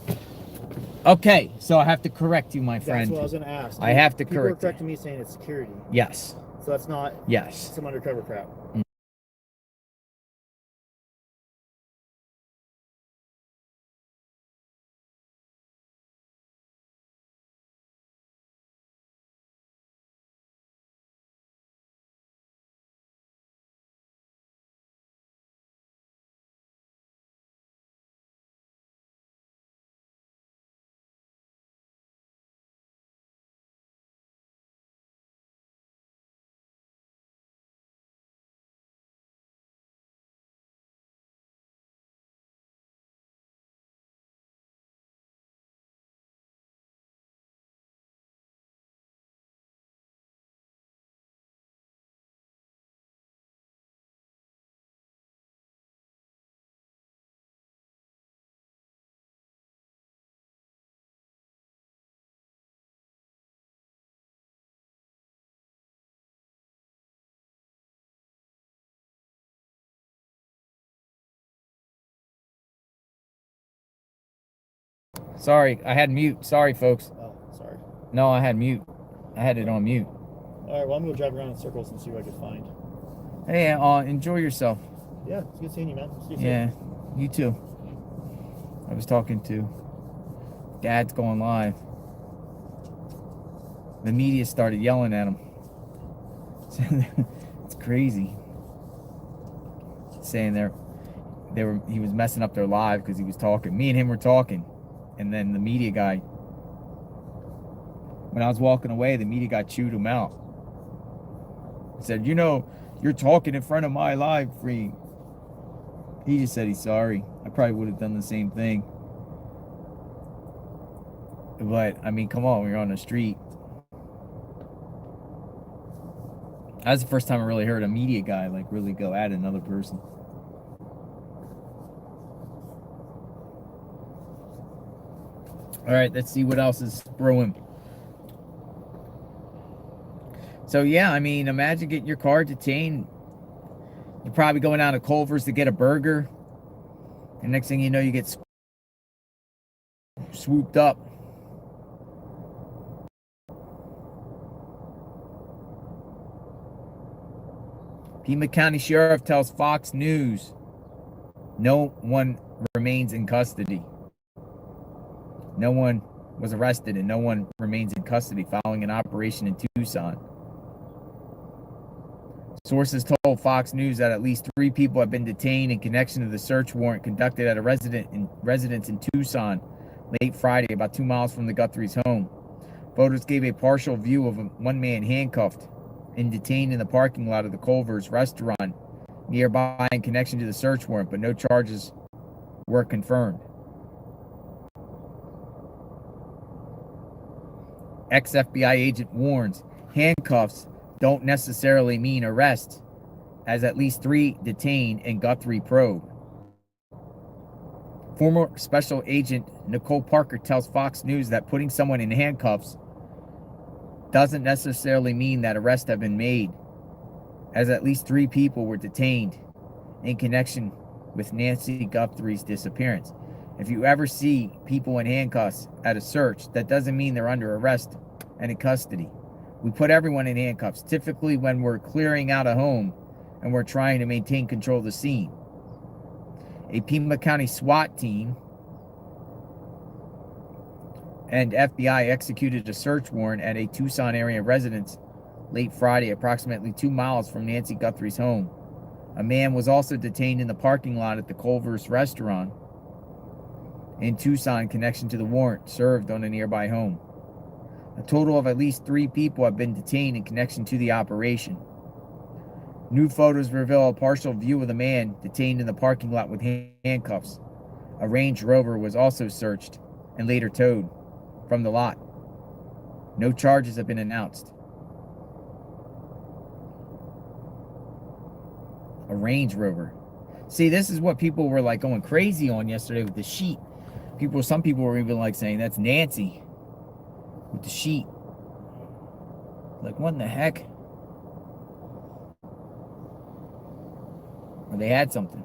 Okay, so I have to correct you, my friend. That's what I was going to ask. I have to People correct are correcting me saying it's security. Yes. So that's not Yes. some undercover crap. Sorry, I had mute. Sorry, folks. Oh, sorry. No, I had mute. I had it on mute. All right, well, I'm going to drive around in circles and see what I can find. Hey, enjoy yourself. Yeah, it's good seeing you, man. See you Yeah, you too. I was talking to Dad's going live. The media started yelling at him. It's crazy. Saying he was messing up their live because he was talking. Me and him were talking. And then the media guy, when I was walking away, the media guy chewed him out. He said, you know, you're talking in front of my live feed. He just said he's sorry. I probably would have done the same thing. But, I mean, come on, we're on the street. That's the first time I really heard a media guy, like, really go at another person. All right, let's see what else is brewing. So, yeah, I mean, imagine getting your car detained. You're probably going down to Culver's to get a burger. And next thing you know, you get swooped up. Pima County Sheriff tells Fox News no one remains in custody. No one was arrested and no one remains in custody following an operation in Tucson. Sources told Fox News that at least 3 people have been detained in connection to the search warrant conducted at a residence in Tucson late Friday, about 2 miles from the Guthrie's home. Photos gave a partial view of one man handcuffed and detained in the parking lot of the Culver's restaurant nearby in connection to the search warrant, but no charges were confirmed. Ex-FBI agent warns handcuffs don't necessarily mean arrest, as at least 3 detained in Guthrie probe. Former Special Agent Nicole Parker tells Fox News that putting someone in handcuffs doesn't necessarily mean that arrests have been made, as at least 3 people were detained in connection with Nancy Guthrie's disappearance. If you ever see people in handcuffs at a search, that doesn't mean they're under arrest and in custody. We put everyone in handcuffs, typically when we're clearing out a home and we're trying to maintain control of the scene. A Pima County SWAT team and FBI executed a search warrant at a Tucson area residence late Friday, approximately 2 miles from Nancy Guthrie's home. A man was also detained in the parking lot at the Culver's restaurant in Tucson in connection to the warrant served on a nearby home. A total of at least 3 people have been detained in connection to the operation. New photos reveal a partial view of the man detained in the parking lot with handcuffs. A Range Rover was also searched and later towed from the lot. No charges have been announced. A Range Rover. See, this is what people were like going crazy on yesterday with the sheet. Some people were even like saying that's Nancy with the sheet. Like, what in the heck? Or they had something.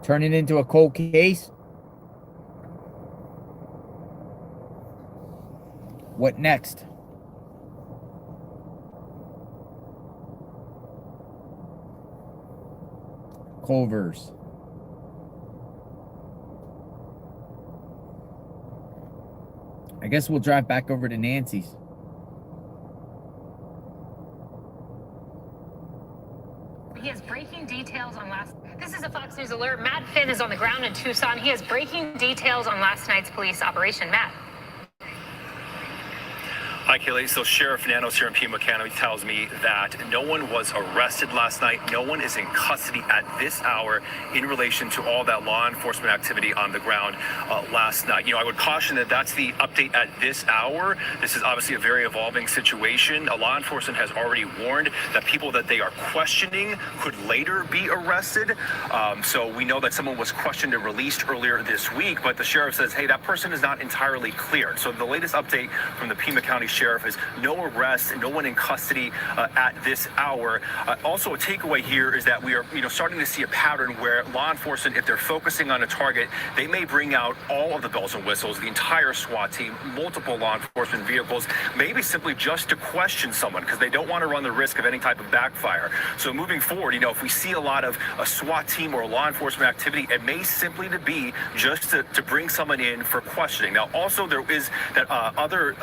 Turn it into a cold case. What next? Culver's. I guess we'll drive back over to Nancy's. He has breaking details on last... This is a Fox News alert. Matt Finn is on the ground in Tucson. He has breaking details on last night's police operation. Matt. Hi, Kaylee. So Sheriff Nanos here in Pima County tells me that no one was arrested last night. No one is in custody at this hour in relation to all that law enforcement activity on the ground last night. You know, I would caution that that's the update at this hour. This is obviously a very evolving situation. Law enforcement has already warned that people that they are questioning could later be arrested. So we know that someone was questioned and released earlier this week, but the sheriff says, hey, that person is not entirely cleared. So the latest update from the Pima County Sheriff is no arrest, no one in custody at this hour. Also, a takeaway here is that we are, starting to see a pattern where law enforcement, if they're focusing on a target, they may bring out all of the bells and whistles, the entire SWAT team, multiple law enforcement vehicles, maybe simply just to question someone because they don't want to run the risk of any type of backfire. So moving forward, if we see a lot of a SWAT team or law enforcement activity, it may simply be just to bring someone in for questioning. Now, also there is that other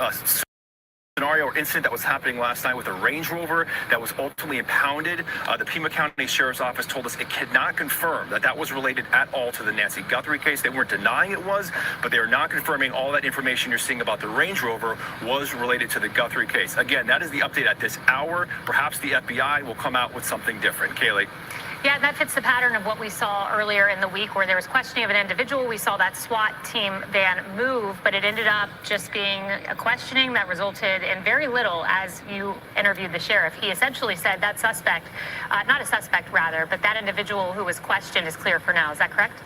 scenario or incident that was happening last night with a Range Rover that was ultimately impounded. The Pima County Sheriff's Office told us it cannot confirm that that was related at all to the Nancy Guthrie case. They weren't denying it was, but they are not confirming all that information you're seeing about the Range Rover was related to the Guthrie case. Again, that is the update at this hour. Perhaps the FBI will come out with something different. Kaylee. Yeah, that fits the pattern of what we saw earlier in the week where there was questioning of an individual. We saw that SWAT team van move, but it ended up just being a questioning that resulted in very little as you interviewed the sheriff. He essentially said that suspect, not a suspect rather, but that individual who was questioned is clear for now. Is that correct?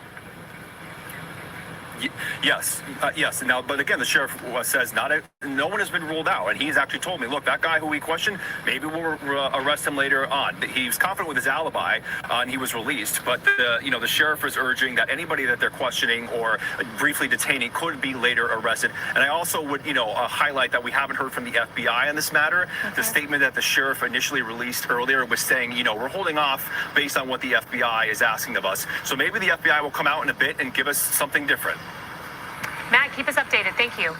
Yes. Now, but again, the sheriff says no one has been ruled out, and he's actually told me, look, that guy who we questioned, maybe we'll arrest him later on. He was confident with his alibi, and he was released. But the sheriff is urging that anybody that they're questioning or briefly detaining could be later arrested. And I also would, highlight that we haven't heard from the FBI on this matter. Okay. The statement that the sheriff initially released earlier was saying, we're holding off based on what the FBI is asking of us. So maybe the FBI will come out in a bit and give us something different. Matt, keep us updated. Thank you.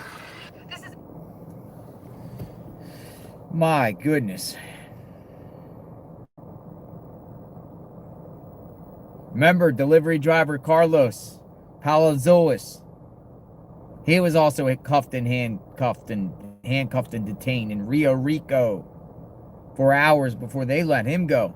My goodness. Remember, delivery driver Carlos Palazuelos. He was also handcuffed and detained in Rio Rico for hours before they let him go.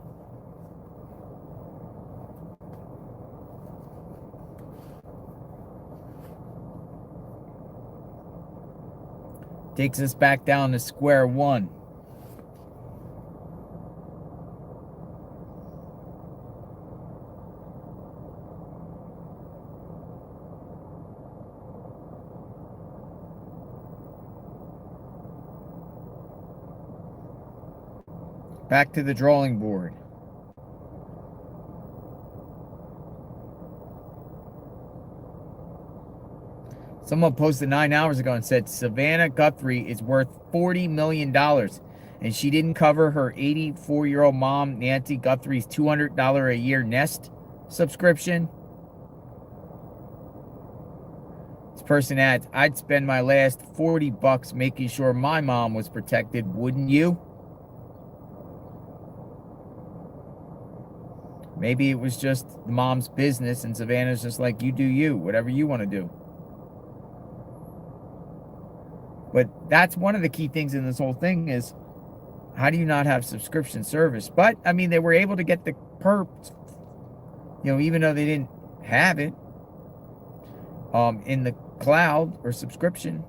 Takes us back down to square one. Back to the drawing board. Someone posted 9 hours ago and said Savannah Guthrie is worth $40 million. And she didn't cover her 84-year-old mom, Nancy Guthrie's $200 a year Nest subscription. This person adds, I'd spend my last $40 making sure my mom was protected, wouldn't you? Maybe it was just the mom's business and Savannah's just like, you do you, whatever you want to do. But that's one of the key things in this whole thing is, how do you not have subscription service? But, I mean, they were able to get the perps, even though they didn't have it in the cloud or subscription.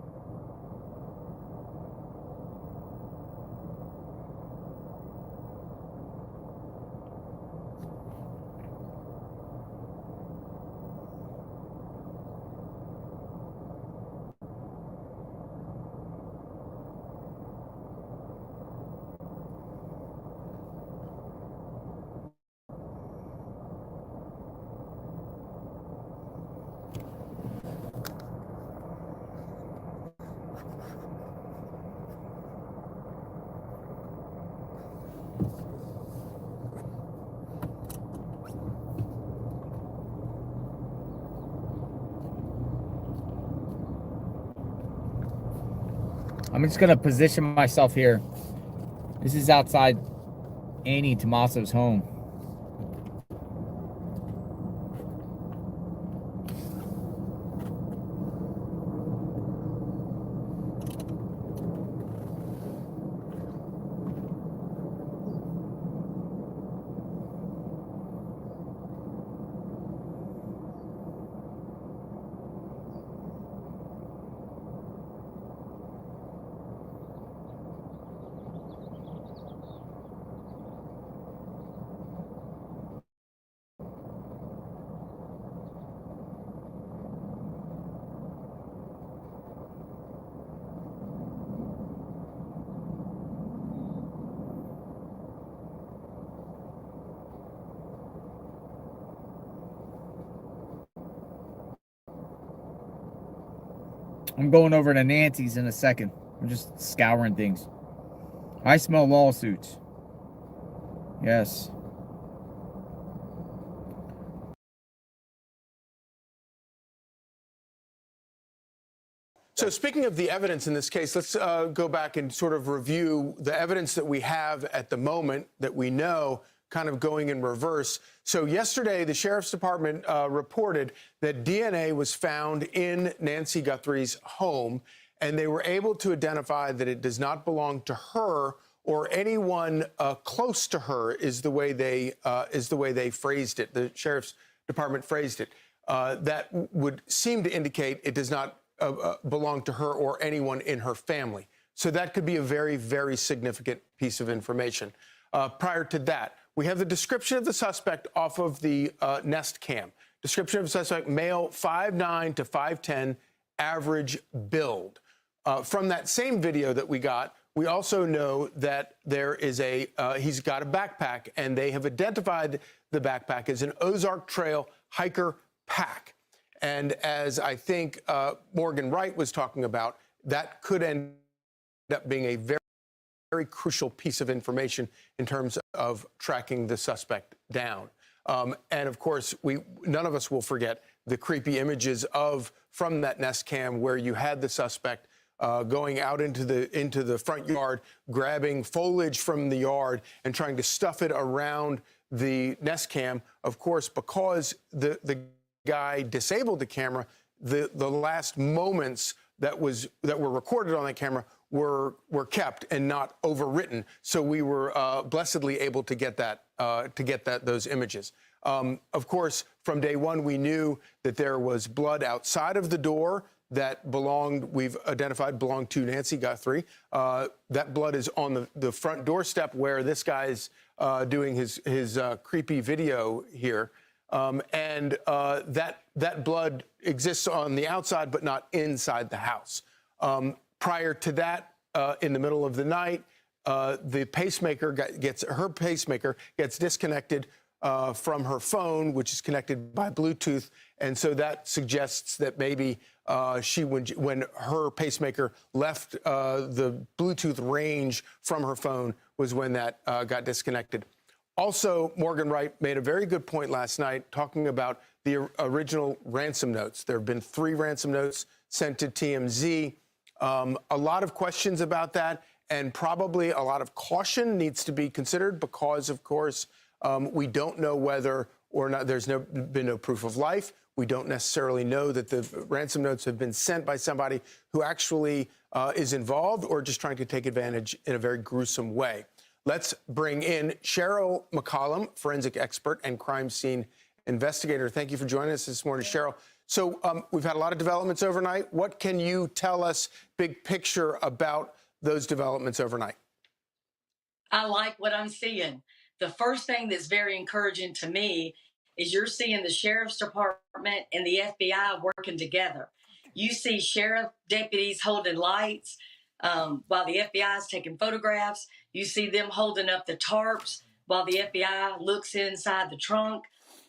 I'm just going to position myself here. This is outside Annie Tomaso's home. I'm going over to Nancy's in a second. I'm just scouring things. I smell lawsuits. Yes. So speaking of the evidence in this case, let's go back and sort of review the evidence that we have at the moment that we know, kind of going in reverse. So yesterday, the Sheriff's Department reported that DNA was found in Nancy Guthrie's home, and they were able to identify that it does not belong to her or anyone close to her, is the way they phrased it. The Sheriff's Department phrased it. That would seem to indicate it does not belong to her or anyone in her family. So that could be a very, very significant piece of information. Prior to that, we have the description of the suspect off of the Nest Cam. Description of the suspect, male, 5'9" to 5'10", average build. From that same video that we got, we also know that there is he's got a backpack, and they have identified the backpack as an Ozark Trail hiker pack. And as I think Morgan Wright was talking about, that could end up being a very, very crucial piece of information in terms of tracking the suspect down. And of course, none of us will forget the creepy images from that Nest Cam where you had the suspect going out into the front yard, grabbing foliage from the yard and trying to stuff it around the Nest Cam. Of course, because the guy disabled the camera, the last moments that were recorded on that camera were kept and not overwritten. So we were blessedly able to get those images. Of course, from day one, we knew that there was blood outside of the door that we've identified belonged to Nancy Guthrie. That blood is on the front doorstep where this guy's doing his creepy video here. And that blood exists on the outside, but not inside the house. Prior to that, in the middle of the night, the pacemaker gets disconnected from her phone, which is connected by Bluetooth, and so that suggests that maybe when her pacemaker left the Bluetooth range from her phone was when that got disconnected. Also, Morgan Wright made a very good point last night talking about the original ransom notes. There have been 3 ransom notes sent to TMZ. A lot of questions about that, and probably a lot of caution needs to be considered because, of course, we don't know whether or not there's been no proof of life. We don't necessarily know that the ransom notes have been sent by somebody who actually is involved or just trying to take advantage in a very gruesome way. Let's bring in Cheryl McCollum, forensic expert and crime scene investigator. Thank you for joining us this morning, Cheryl. So we've had a lot of developments overnight. What can you tell us, big picture, about those developments overnight? I like what I'm seeing. The first thing that's very encouraging to me is you're seeing the Sheriff's Department and the FBI working together. You see sheriff deputies holding lights while the FBI is taking photographs. You see them holding up the tarps while the FBI looks inside the trunk.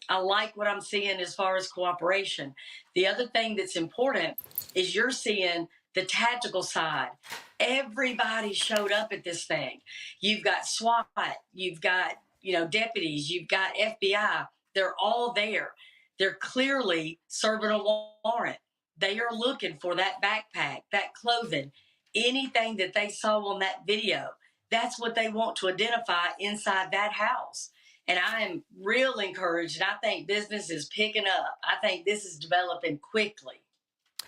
I like what I'm seeing as far as cooperation. The other thing that's important is you're seeing the tactical side. Everybody showed up at this thing. You've got SWAT, you've got, deputies, you've got FBI. They're all there. They're clearly serving a warrant. They are looking for that backpack, that clothing, anything that they saw on that video. That's what they want to identify inside that house. And I am real encouraged, and I think business is picking up. I think this is developing quickly.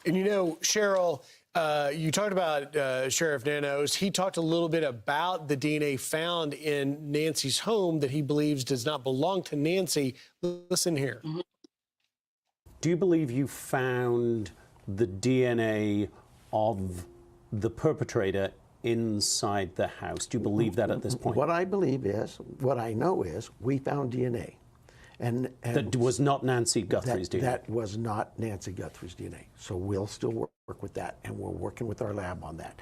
And Cheryl, you talked about Sheriff Nanos. He talked a little bit about the DNA found in Nancy's home that he believes does not belong to Nancy. Listen here. Mm-hmm. Do you believe you found the DNA of the perpetrator inside the house? Do you believe that at this point? What I believe is, what I know is, we found DNA. And that was not Nancy Guthrie's DNA? That was not Nancy Guthrie's DNA. So we'll still work with that, and we're working with our lab on that.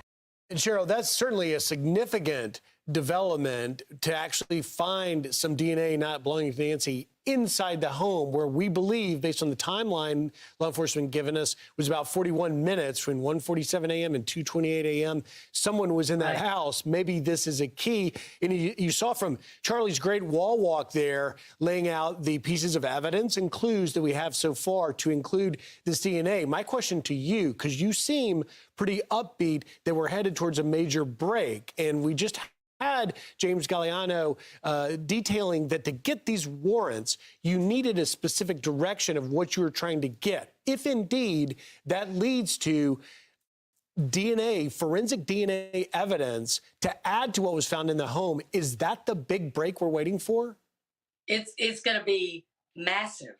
And Cheryl, that's certainly a significant development to actually find some DNA not belonging to Nancy inside the home, where we believe, based on the timeline law enforcement given us, was about 41 minutes between 1:47 a.m. and 2:28 a.m. Someone was in that house. Maybe this is a key. And you saw from Charlie's great wall walk there, laying out the pieces of evidence and clues that we have so far to include this DNA. My question to you, because you seem pretty upbeat that we're headed towards a major break, and we just had James Galliano detailing that to get these warrants, you needed a specific direction of what you were trying to get. If indeed that leads to DNA, forensic DNA evidence to add to what was found in the home, is that the big break we're waiting for? It's going to be massive.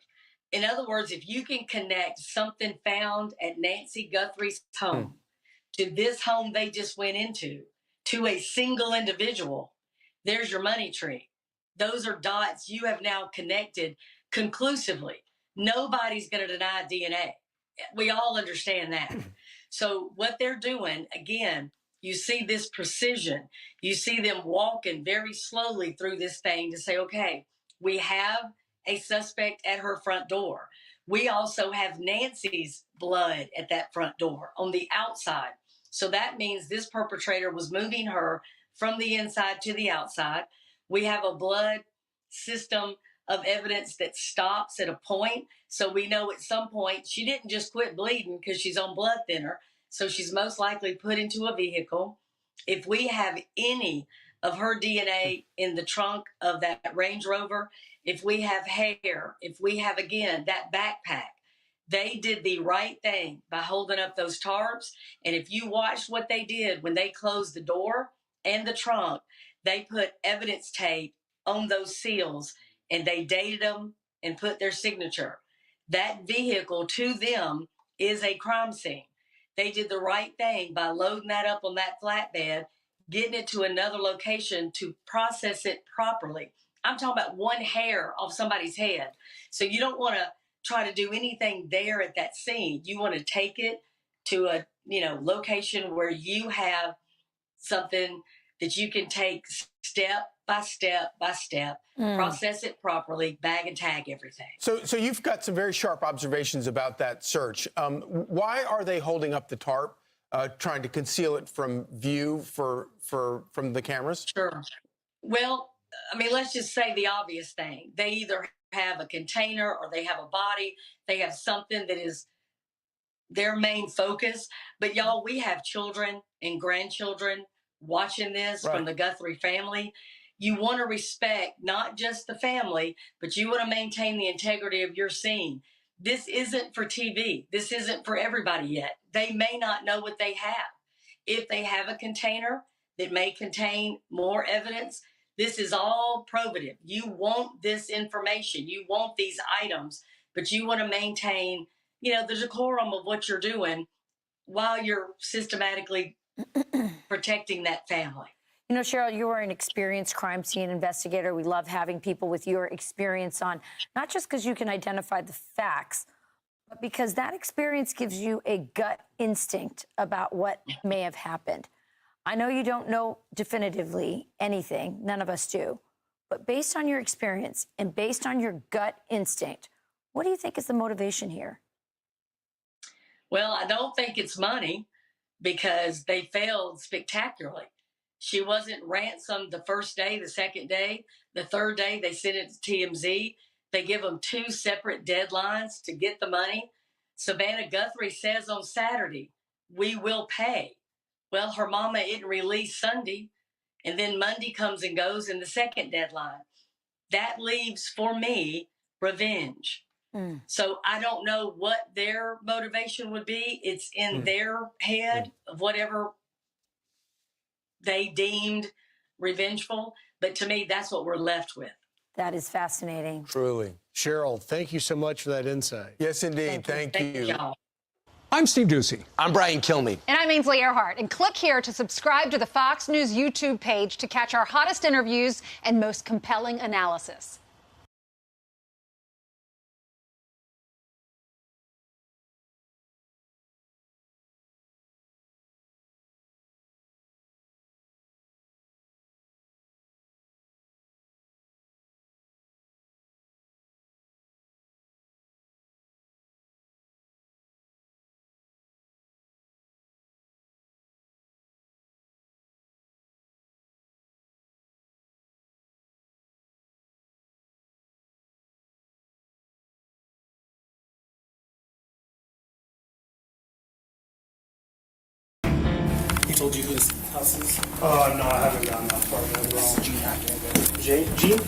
In other words, if you can connect something found at Nancy Guthrie's home to this home they just went into, to a single individual, there's your money tree. Those are dots you have now connected conclusively. Nobody's going to deny DNA. We all understand that. So what they're doing, again, you see this precision. You see them walking very slowly through this thing to say, okay, we have a suspect at her front door. We also have Nancy's blood at that front door on the outside. So that means this perpetrator was moving her from the inside to the outside. We have a blood system of evidence that stops at a point. So we know at some point she didn't just quit bleeding because she's on blood thinner. So she's most likely put into a vehicle. If we have any of her DNA in the trunk of that Range Rover, if we have hair, if we have, again, that backpack, they did the right thing by holding up those tarps. And if you watched what they did when they closed the door and the trunk, they put evidence tape on those seals and they dated them and put their signature. That vehicle to them is a crime scene. They did the right thing by loading that up on that flatbed, getting it to another location to process it properly. I'm talking about one hair off somebody's head. So you don't want to try to do anything there at that scene. You want to take it to a location where you have something that you can take step by step by step, process it properly, bag and tag everything. So you've got some very sharp observations about that search. Why are they holding up the tarp, trying to conceal it from view from the cameras? Sure. Well, I mean, let's just say the obvious thing. They either have a container or they have a body. They have something that is their main focus. But y'all, we have children and grandchildren watching this from the Guthrie family. You want to respect not just the family, but you want to maintain the integrity of your scene. This isn't for TV. This isn't for everybody yet. They may not know what they have. If they have a container that may contain more evidence, this is all probative. You want this information. You want these items, but you want to maintain, the decorum of what you're doing while you're systematically protecting that family. Cheryl, you are an experienced crime scene investigator. We love having people with your experience on, not just because you can identify the facts, but because that experience gives you a gut instinct about what may have happened. I know you don't know definitively anything. None of us do. But based on your experience and based on your gut instinct, what do you think is the motivation here? Well, I don't think it's money because they failed spectacularly. She wasn't ransomed the first day, the second day. The third day, they sent it to TMZ. They give them 2 separate deadlines to get the money. Savannah Guthrie says on Saturday, we will pay. Well, her mama isn't released Sunday, and then Monday comes and goes in the second deadline. That leaves, for me, revenge. So I don't know what their motivation would be. It's in their head of whatever they deemed revengeful. But to me, that's what we're left with. That is fascinating. Truly. Cheryl, thank you so much for that insight. Yes, indeed. Thank you. Y'all. I'm Steve Ducey. I'm Brian Kilmeade. And I'm Ainsley Earhart. And click here to subscribe to the Fox News YouTube page to catch our hottest interviews and most compelling analysis. told you whose house is? No, I haven't gotten that far. Gene?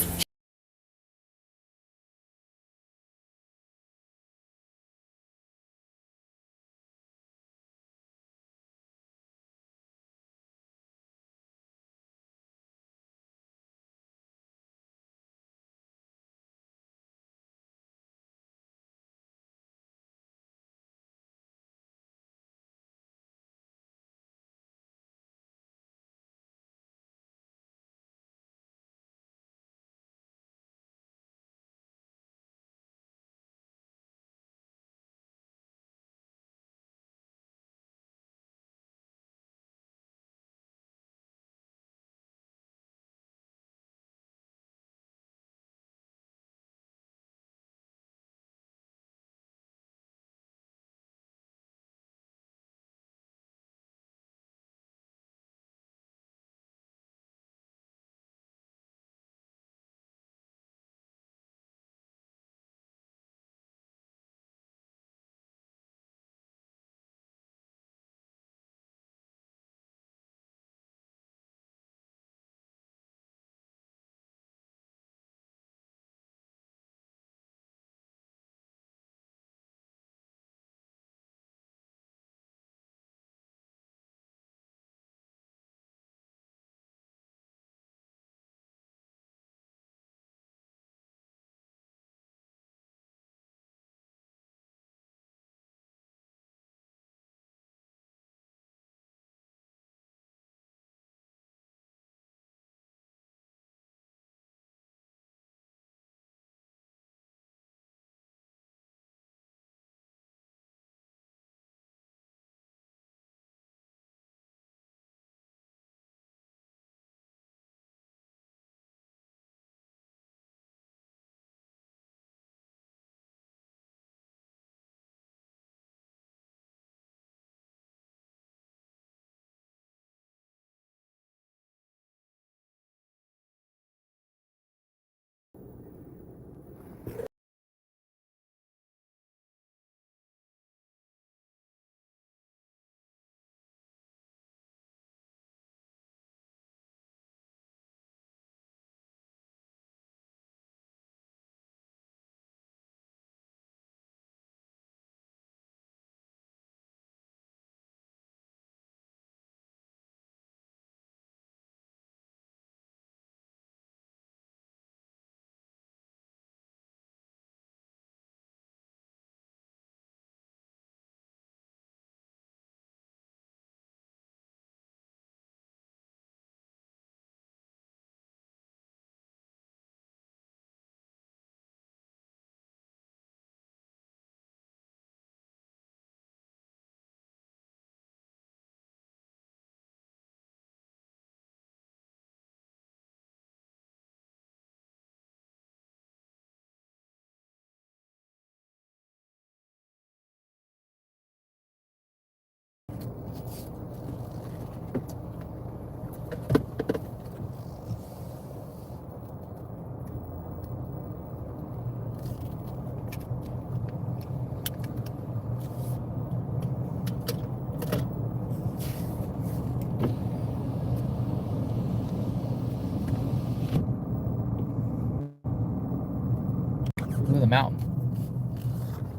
Look at the mountain.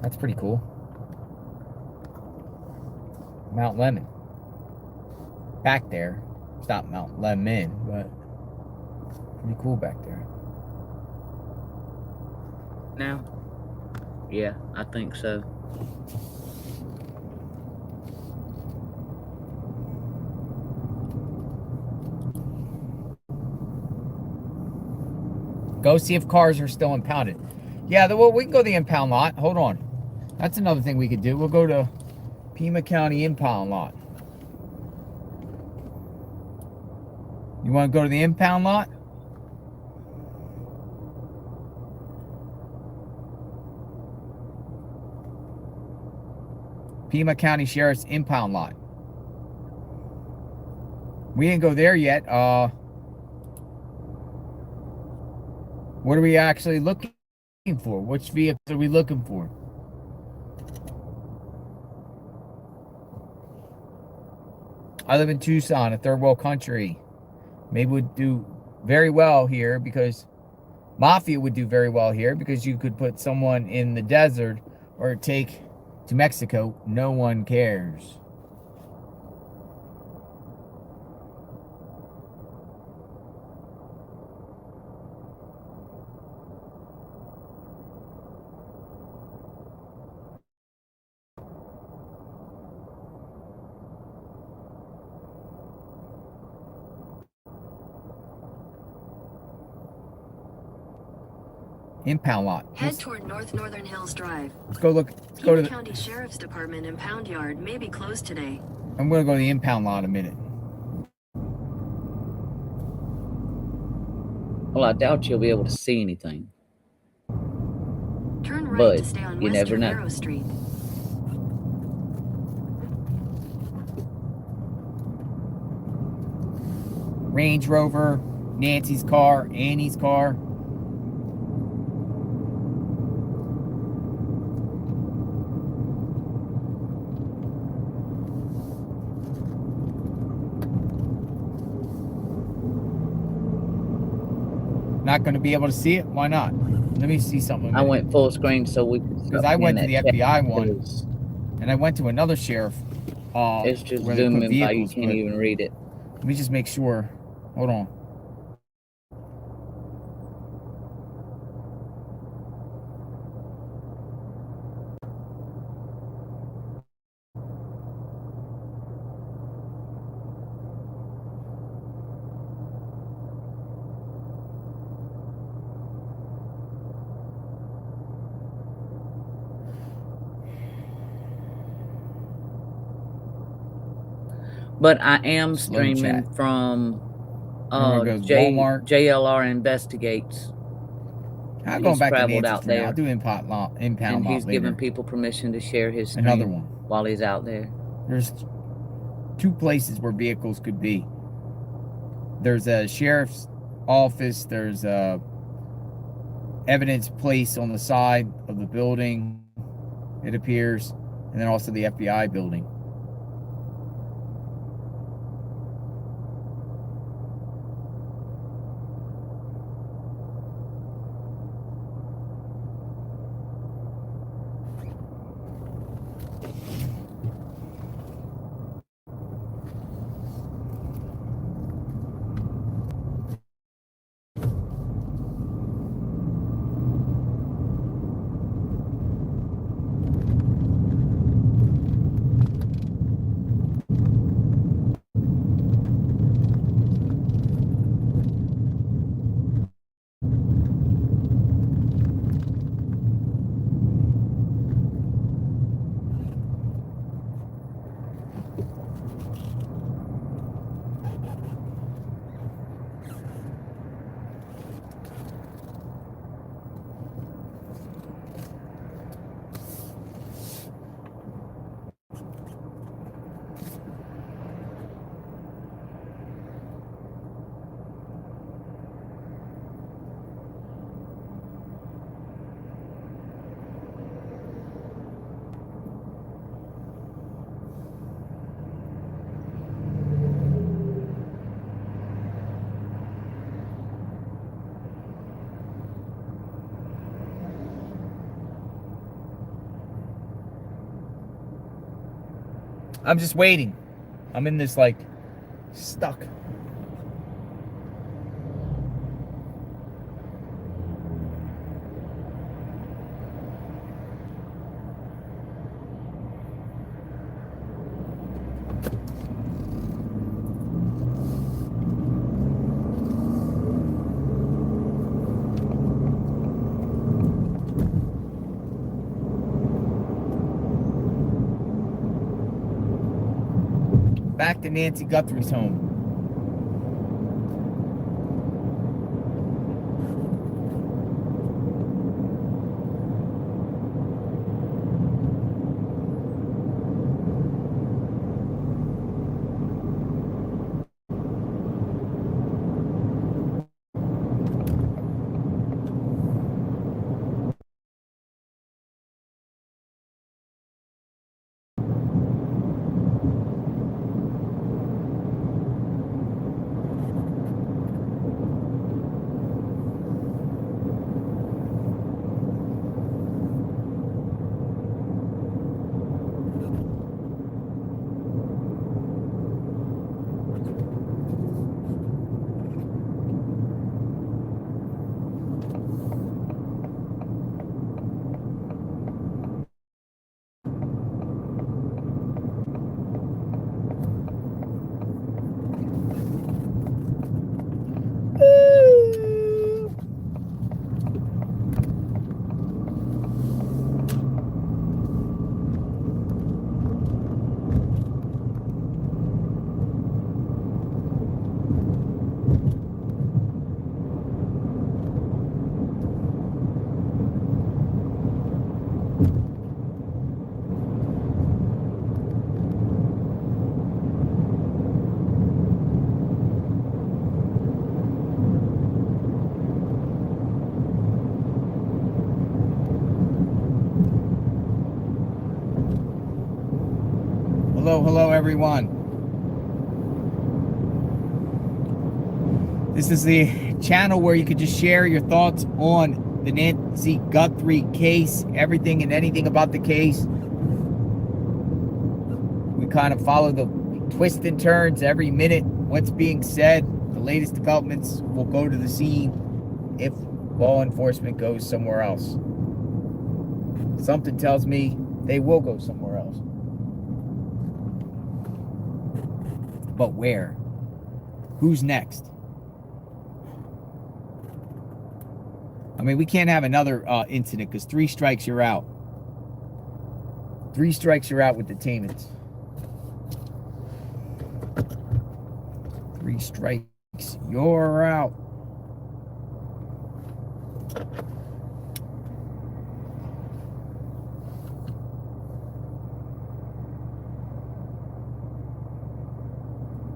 That's pretty cool. Mount Lemon. Back there. It's not Mount Lemon, but pretty cool back there. Now? Yeah, I think so. Go see if cars are still impounded. Yeah, well, we can go to the impound lot. Hold on. That's another thing we could do. We'll go to Pima County impound lot. You want to go to the impound lot? Pima County Sheriff's impound lot. We didn't go there yet. What are we actually looking for? Which vehicle are we looking for? I live in Tucson, a third world country. Maybe would do very well here because Mafia would do very well here because you could put someone in the desert or take to Mexico. No one cares. Impound lot. Head toward Northern Hills Drive. Let's go look. Let's go to the County Sheriff's Department impound yard may be closed today. I'm going to go to the impound lot in a minute. Well, I doubt you'll be able to see anything. Turn right But to stay on you West never know. Trevero Street. Range Rover, Nancy's car, Annie's car. Not going to be able to see it? Why not? Let me see something. I went full screen so we could. Because I went to the FBI one, and I went to another sheriff. It's just where they put zooming by. You vehicles, can't but even read it. Let me just make sure. Hold on. But I am Slow streaming chat. from Remember it goes Walmart. JLR Investigates. I'm He's going back to traveled Nancy's out for now. there. I'll do impound lot And he's later. giving people permission to share his stream Another one. while he's out there. There's two places where vehicles could be. There's a sheriff's office. There's a evidence place on the side of the building, it appears, and then also the FBI building. I'm just waiting. I'm in this, like, stuck. Back to Nancy Guthrie's home. hello, everyone. This is the channel where you could just share your thoughts on the Nancy Guthrie case, everything and anything about the case. We kind of follow the twists and turns every minute, what's being said, the latest developments. Will go to the scene if law enforcement goes somewhere else. Something tells me they will go somewhere else. But where? Who's next? I mean, we can't have another incident because 3 strikes, you're out. 3 strikes, you're out with detainments. 3 strikes, you're out.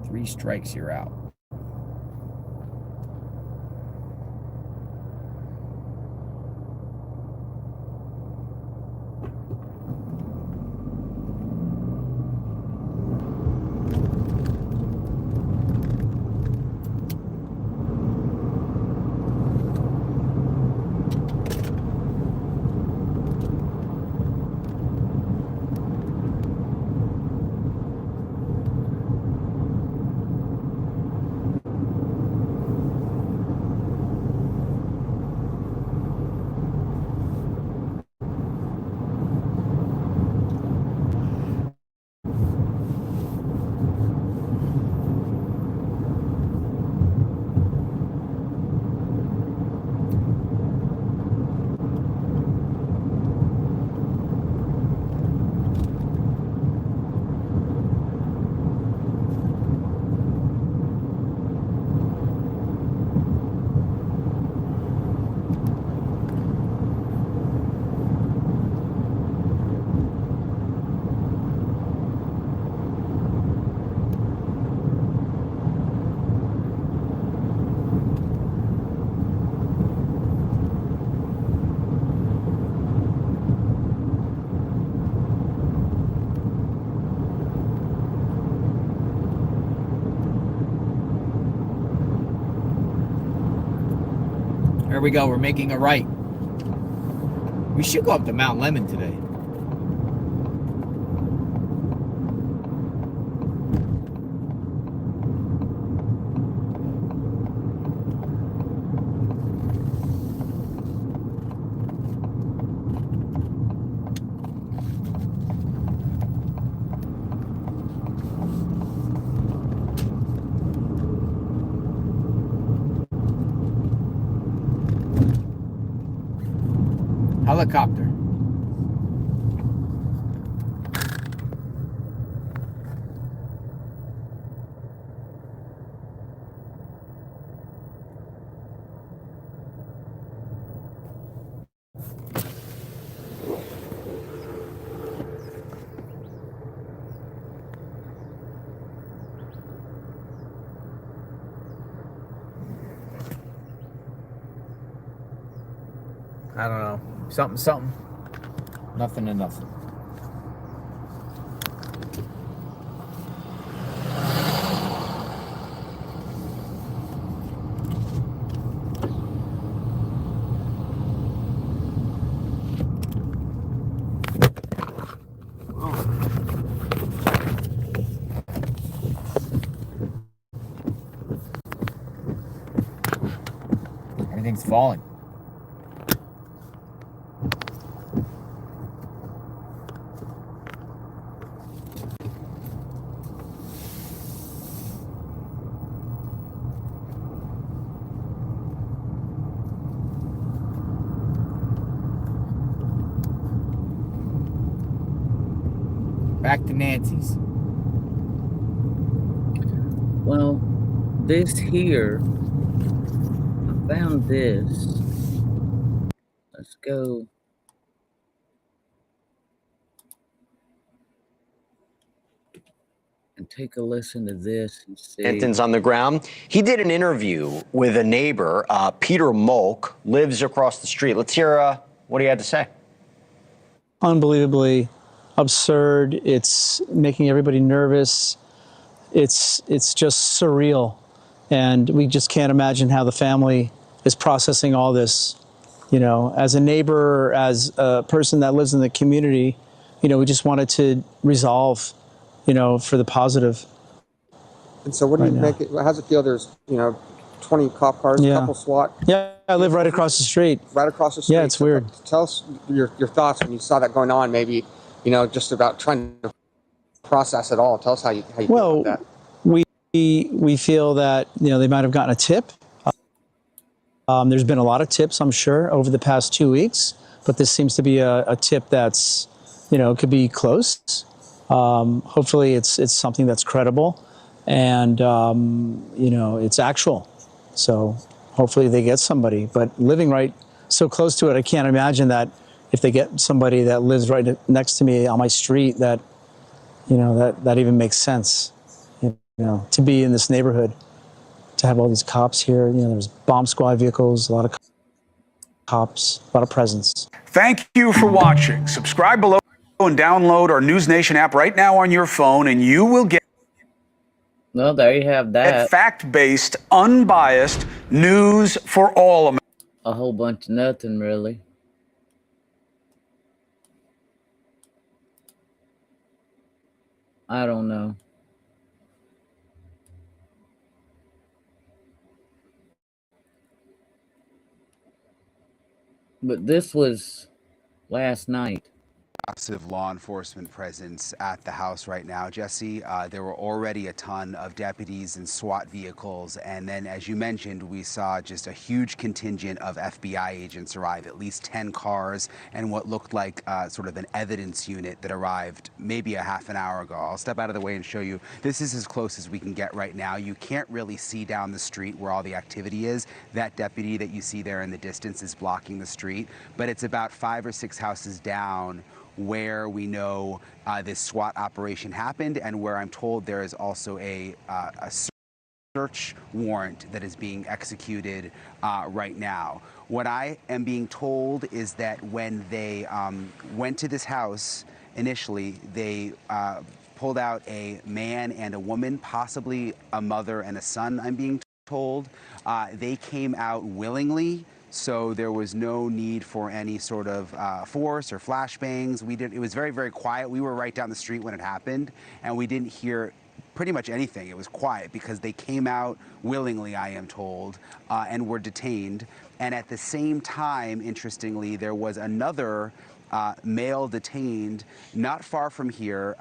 Three strikes, you're out. There we go. We're making a right. We should go up to Mount Lemmon today. Helicopter. I don't know. Something. Nothing to nothing. Everything's falling. Back to Nancy's. Well, this here, I found this. Let's go. And take a listen to this and see. Anthony's on the ground. He did an interview with a neighbor, Peter Molk, lives across the street. Let's hear what he had to say. Unbelievably absurd. It's making everybody nervous. It's just surreal. And we just can't imagine how the family is processing all this. You know, as a neighbor, as a person that lives in the community, you know, we just wanted to resolve, you know, for the positive. And so what do you make it, how's it feel? There's, you know, 20 cop cars, a couple SWAT. Yeah, I live right across the street. Right across the street. Yeah, it's weird. Tell us your thoughts when you saw that going on, maybe, you know, just about trying to process it all. Tell us how you feel about that. We feel that, you know, they might have gotten a tip. There's been a lot of tips, I'm sure, over the past 2 weeks, but this seems to be a tip that's, you know, could be close. Hopefully it's something that's credible and, you know, it's actual. So hopefully they get somebody, but living right so close to it, I can't imagine that if they get somebody that lives right next to me on my street, that, you know, that even makes sense, you know, to be in this neighborhood, to have all these cops here. You know, there's bomb squad vehicles, a lot of cops, a lot of presence. Thank you for watching. Subscribe below and download our News Nation app right now on your phone, and you will get there you have that. Fact-based, unbiased news for all Americans. A whole bunch of nothing, really. I don't know. But this was last night. Massive law enforcement presence at the house right now, Jesse. There were already a ton of deputies and SWAT vehicles, and then, as you mentioned, we saw just a huge contingent of FBI agents arrive, at least 10 cars, and what looked like sort of an evidence unit that arrived maybe a half an hour ago. I'll step out of the way and show you. This is as close as we can get right now. You can't really see down the street where all the activity is. That deputy that you see there in the distance is blocking the street, but it's about 5 or 6 houses down where we know this SWAT operation happened, and where I'm told there is also a search warrant that is being executed right now. What I am being told is that when they went to this house initially, they pulled out a man and a woman, possibly a mother and a son, I'm being told. They came out willingly. So there was no need for any sort of force or flashbangs. It was very, very quiet. We were right down the street when it happened, and we didn't hear pretty much anything. It was quiet because they came out willingly, I am told, and were detained. And at the same time, interestingly, there was another male detained not far from here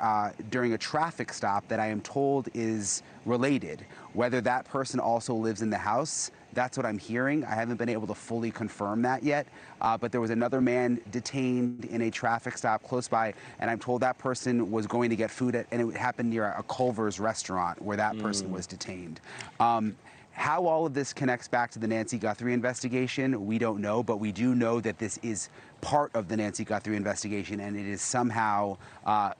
during a traffic stop that I am told is related. Whether that person also lives in the house, that's what I'm hearing. I haven't been able to fully confirm that yet, but there was another man detained in a traffic stop close by, and I'm told that person was going to get food and it happened near a Culver's restaurant where that person was detained. How all of this connects back to the Nancy Guthrie investigation, we don't know, but we do know that this is part of the Nancy Guthrie investigation, and it is somehow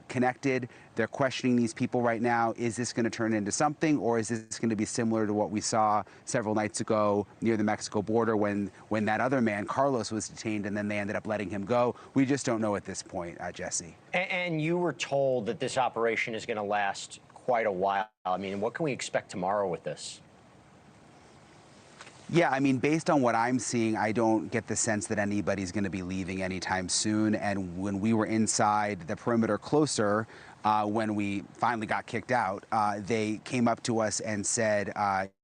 connected. They're questioning these people right now. Is this going to turn into something, or is this going to be similar to what we saw several nights ago near the Mexico border when that other man, Carlos, was detained and then they ended up letting him go? We just don't know at this point, Jesse. And you were told that this operation is going to last quite a while. I mean, what can we expect tomorrow with this? Yeah, I mean, based on what I'm seeing, I don't get the sense that anybody's going to be leaving anytime soon. And when we were inside the perimeter closer, when we finally got kicked out, they came up to us and said,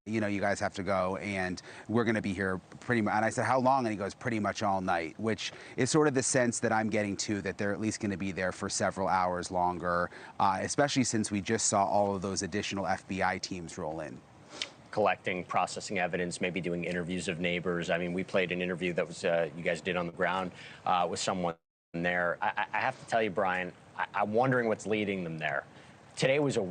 you know, you guys have to go, and we're going to be here pretty much. And I said, how long? And he goes, pretty much all night, which is sort of the sense that I'm getting to, that they're at least going to be there for several hours longer, especially since we just saw all of those additional FBI teams roll in. Collecting, processing evidence, maybe doing interviews of neighbors. I mean, we played an interview that was you guys did on the ground with someone there. I have to tell you, Brian, I'm wondering what's leading them there. Today was a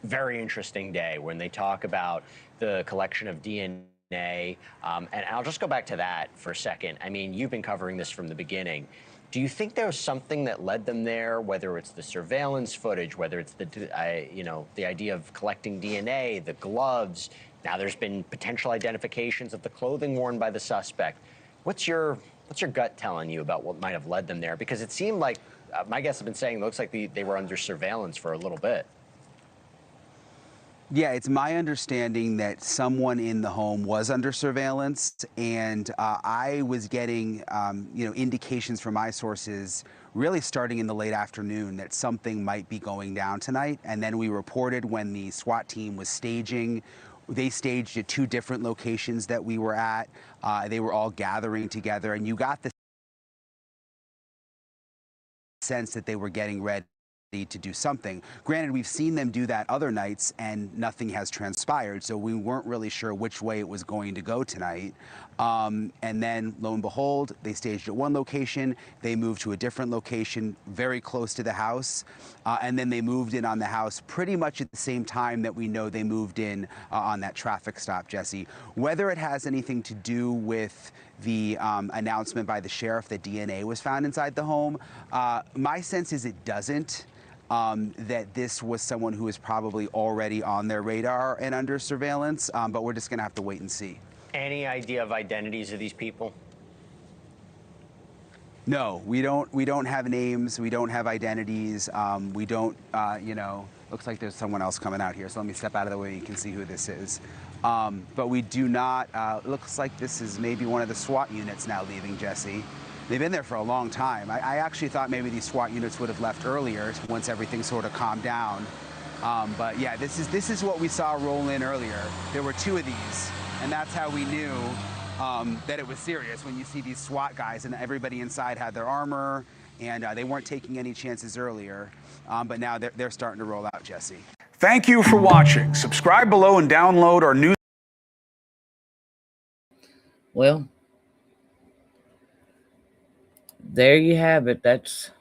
very interesting day when they talk about the collection of DNA. And I'll just go back to that for a second. I mean, you've been covering this from the beginning. Do you think there was something that led them there, whether it's the surveillance footage, whether it's the, you know, the idea of collecting DNA, the gloves? Now there's been potential identifications of the clothing worn by the suspect. What's your gut telling you about what might have led them there? Because it seemed like my guests have been saying it looks like they were under surveillance for a little bit. Yeah, it's my understanding that someone in the home was under surveillance, and I was getting, indications from my sources really starting in the late afternoon that something might be going down tonight. And then we reported when the SWAT team was staging. They staged at 2 different locations that we were at. They were all gathering together, and you got the sense that they were getting ready to do something. Granted, we've seen them do that other nights and nothing has transpired, so we weren't really sure which way it was going to go tonight. And then, lo and behold, they staged at one location, they moved to a different location very close to the house, and then they moved in on the house pretty much at the same time that we know they moved in on that traffic stop, Jesse. Whether it has anything to do with the announcement by the sheriff that DNA was found inside the home, my sense is it doesn't. That this was someone who is probably already on their radar and under surveillance, but we're just going to have to wait and see. Any idea of identities of these people? No, we don't have names. We don't have identities. We don't, looks like there's someone else coming out here. So let me step out of the way. You can see who this is. But we do not, looks like this is maybe one of the SWAT units now leaving, Jesse. They've been there for a long time. I actually thought maybe these SWAT units would have left earlier once everything sort of calmed down. But yeah, this is what we saw roll in earlier. There were 2 of these, and that's how we knew that it was serious, when you see these SWAT guys and everybody inside had their armor, and they weren't taking any chances earlier. But now they're starting to roll out, Jesse. Thank you for watching. Subscribe below and download our news. Well, there you have it. That's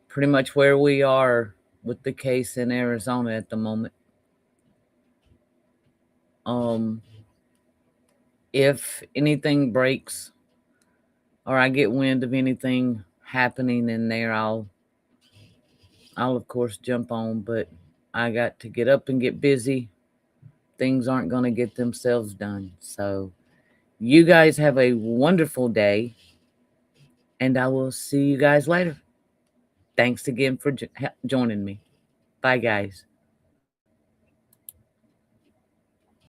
pretty much where we are with the case in Arizona at the moment. If anything breaks or I get wind of anything happening in there, I'll of course jump on, but I got to get up and get busy. Things aren't going to get themselves done. So you guys have a wonderful day, and I will see you guys later. Thanks again for joining me. Bye, guys.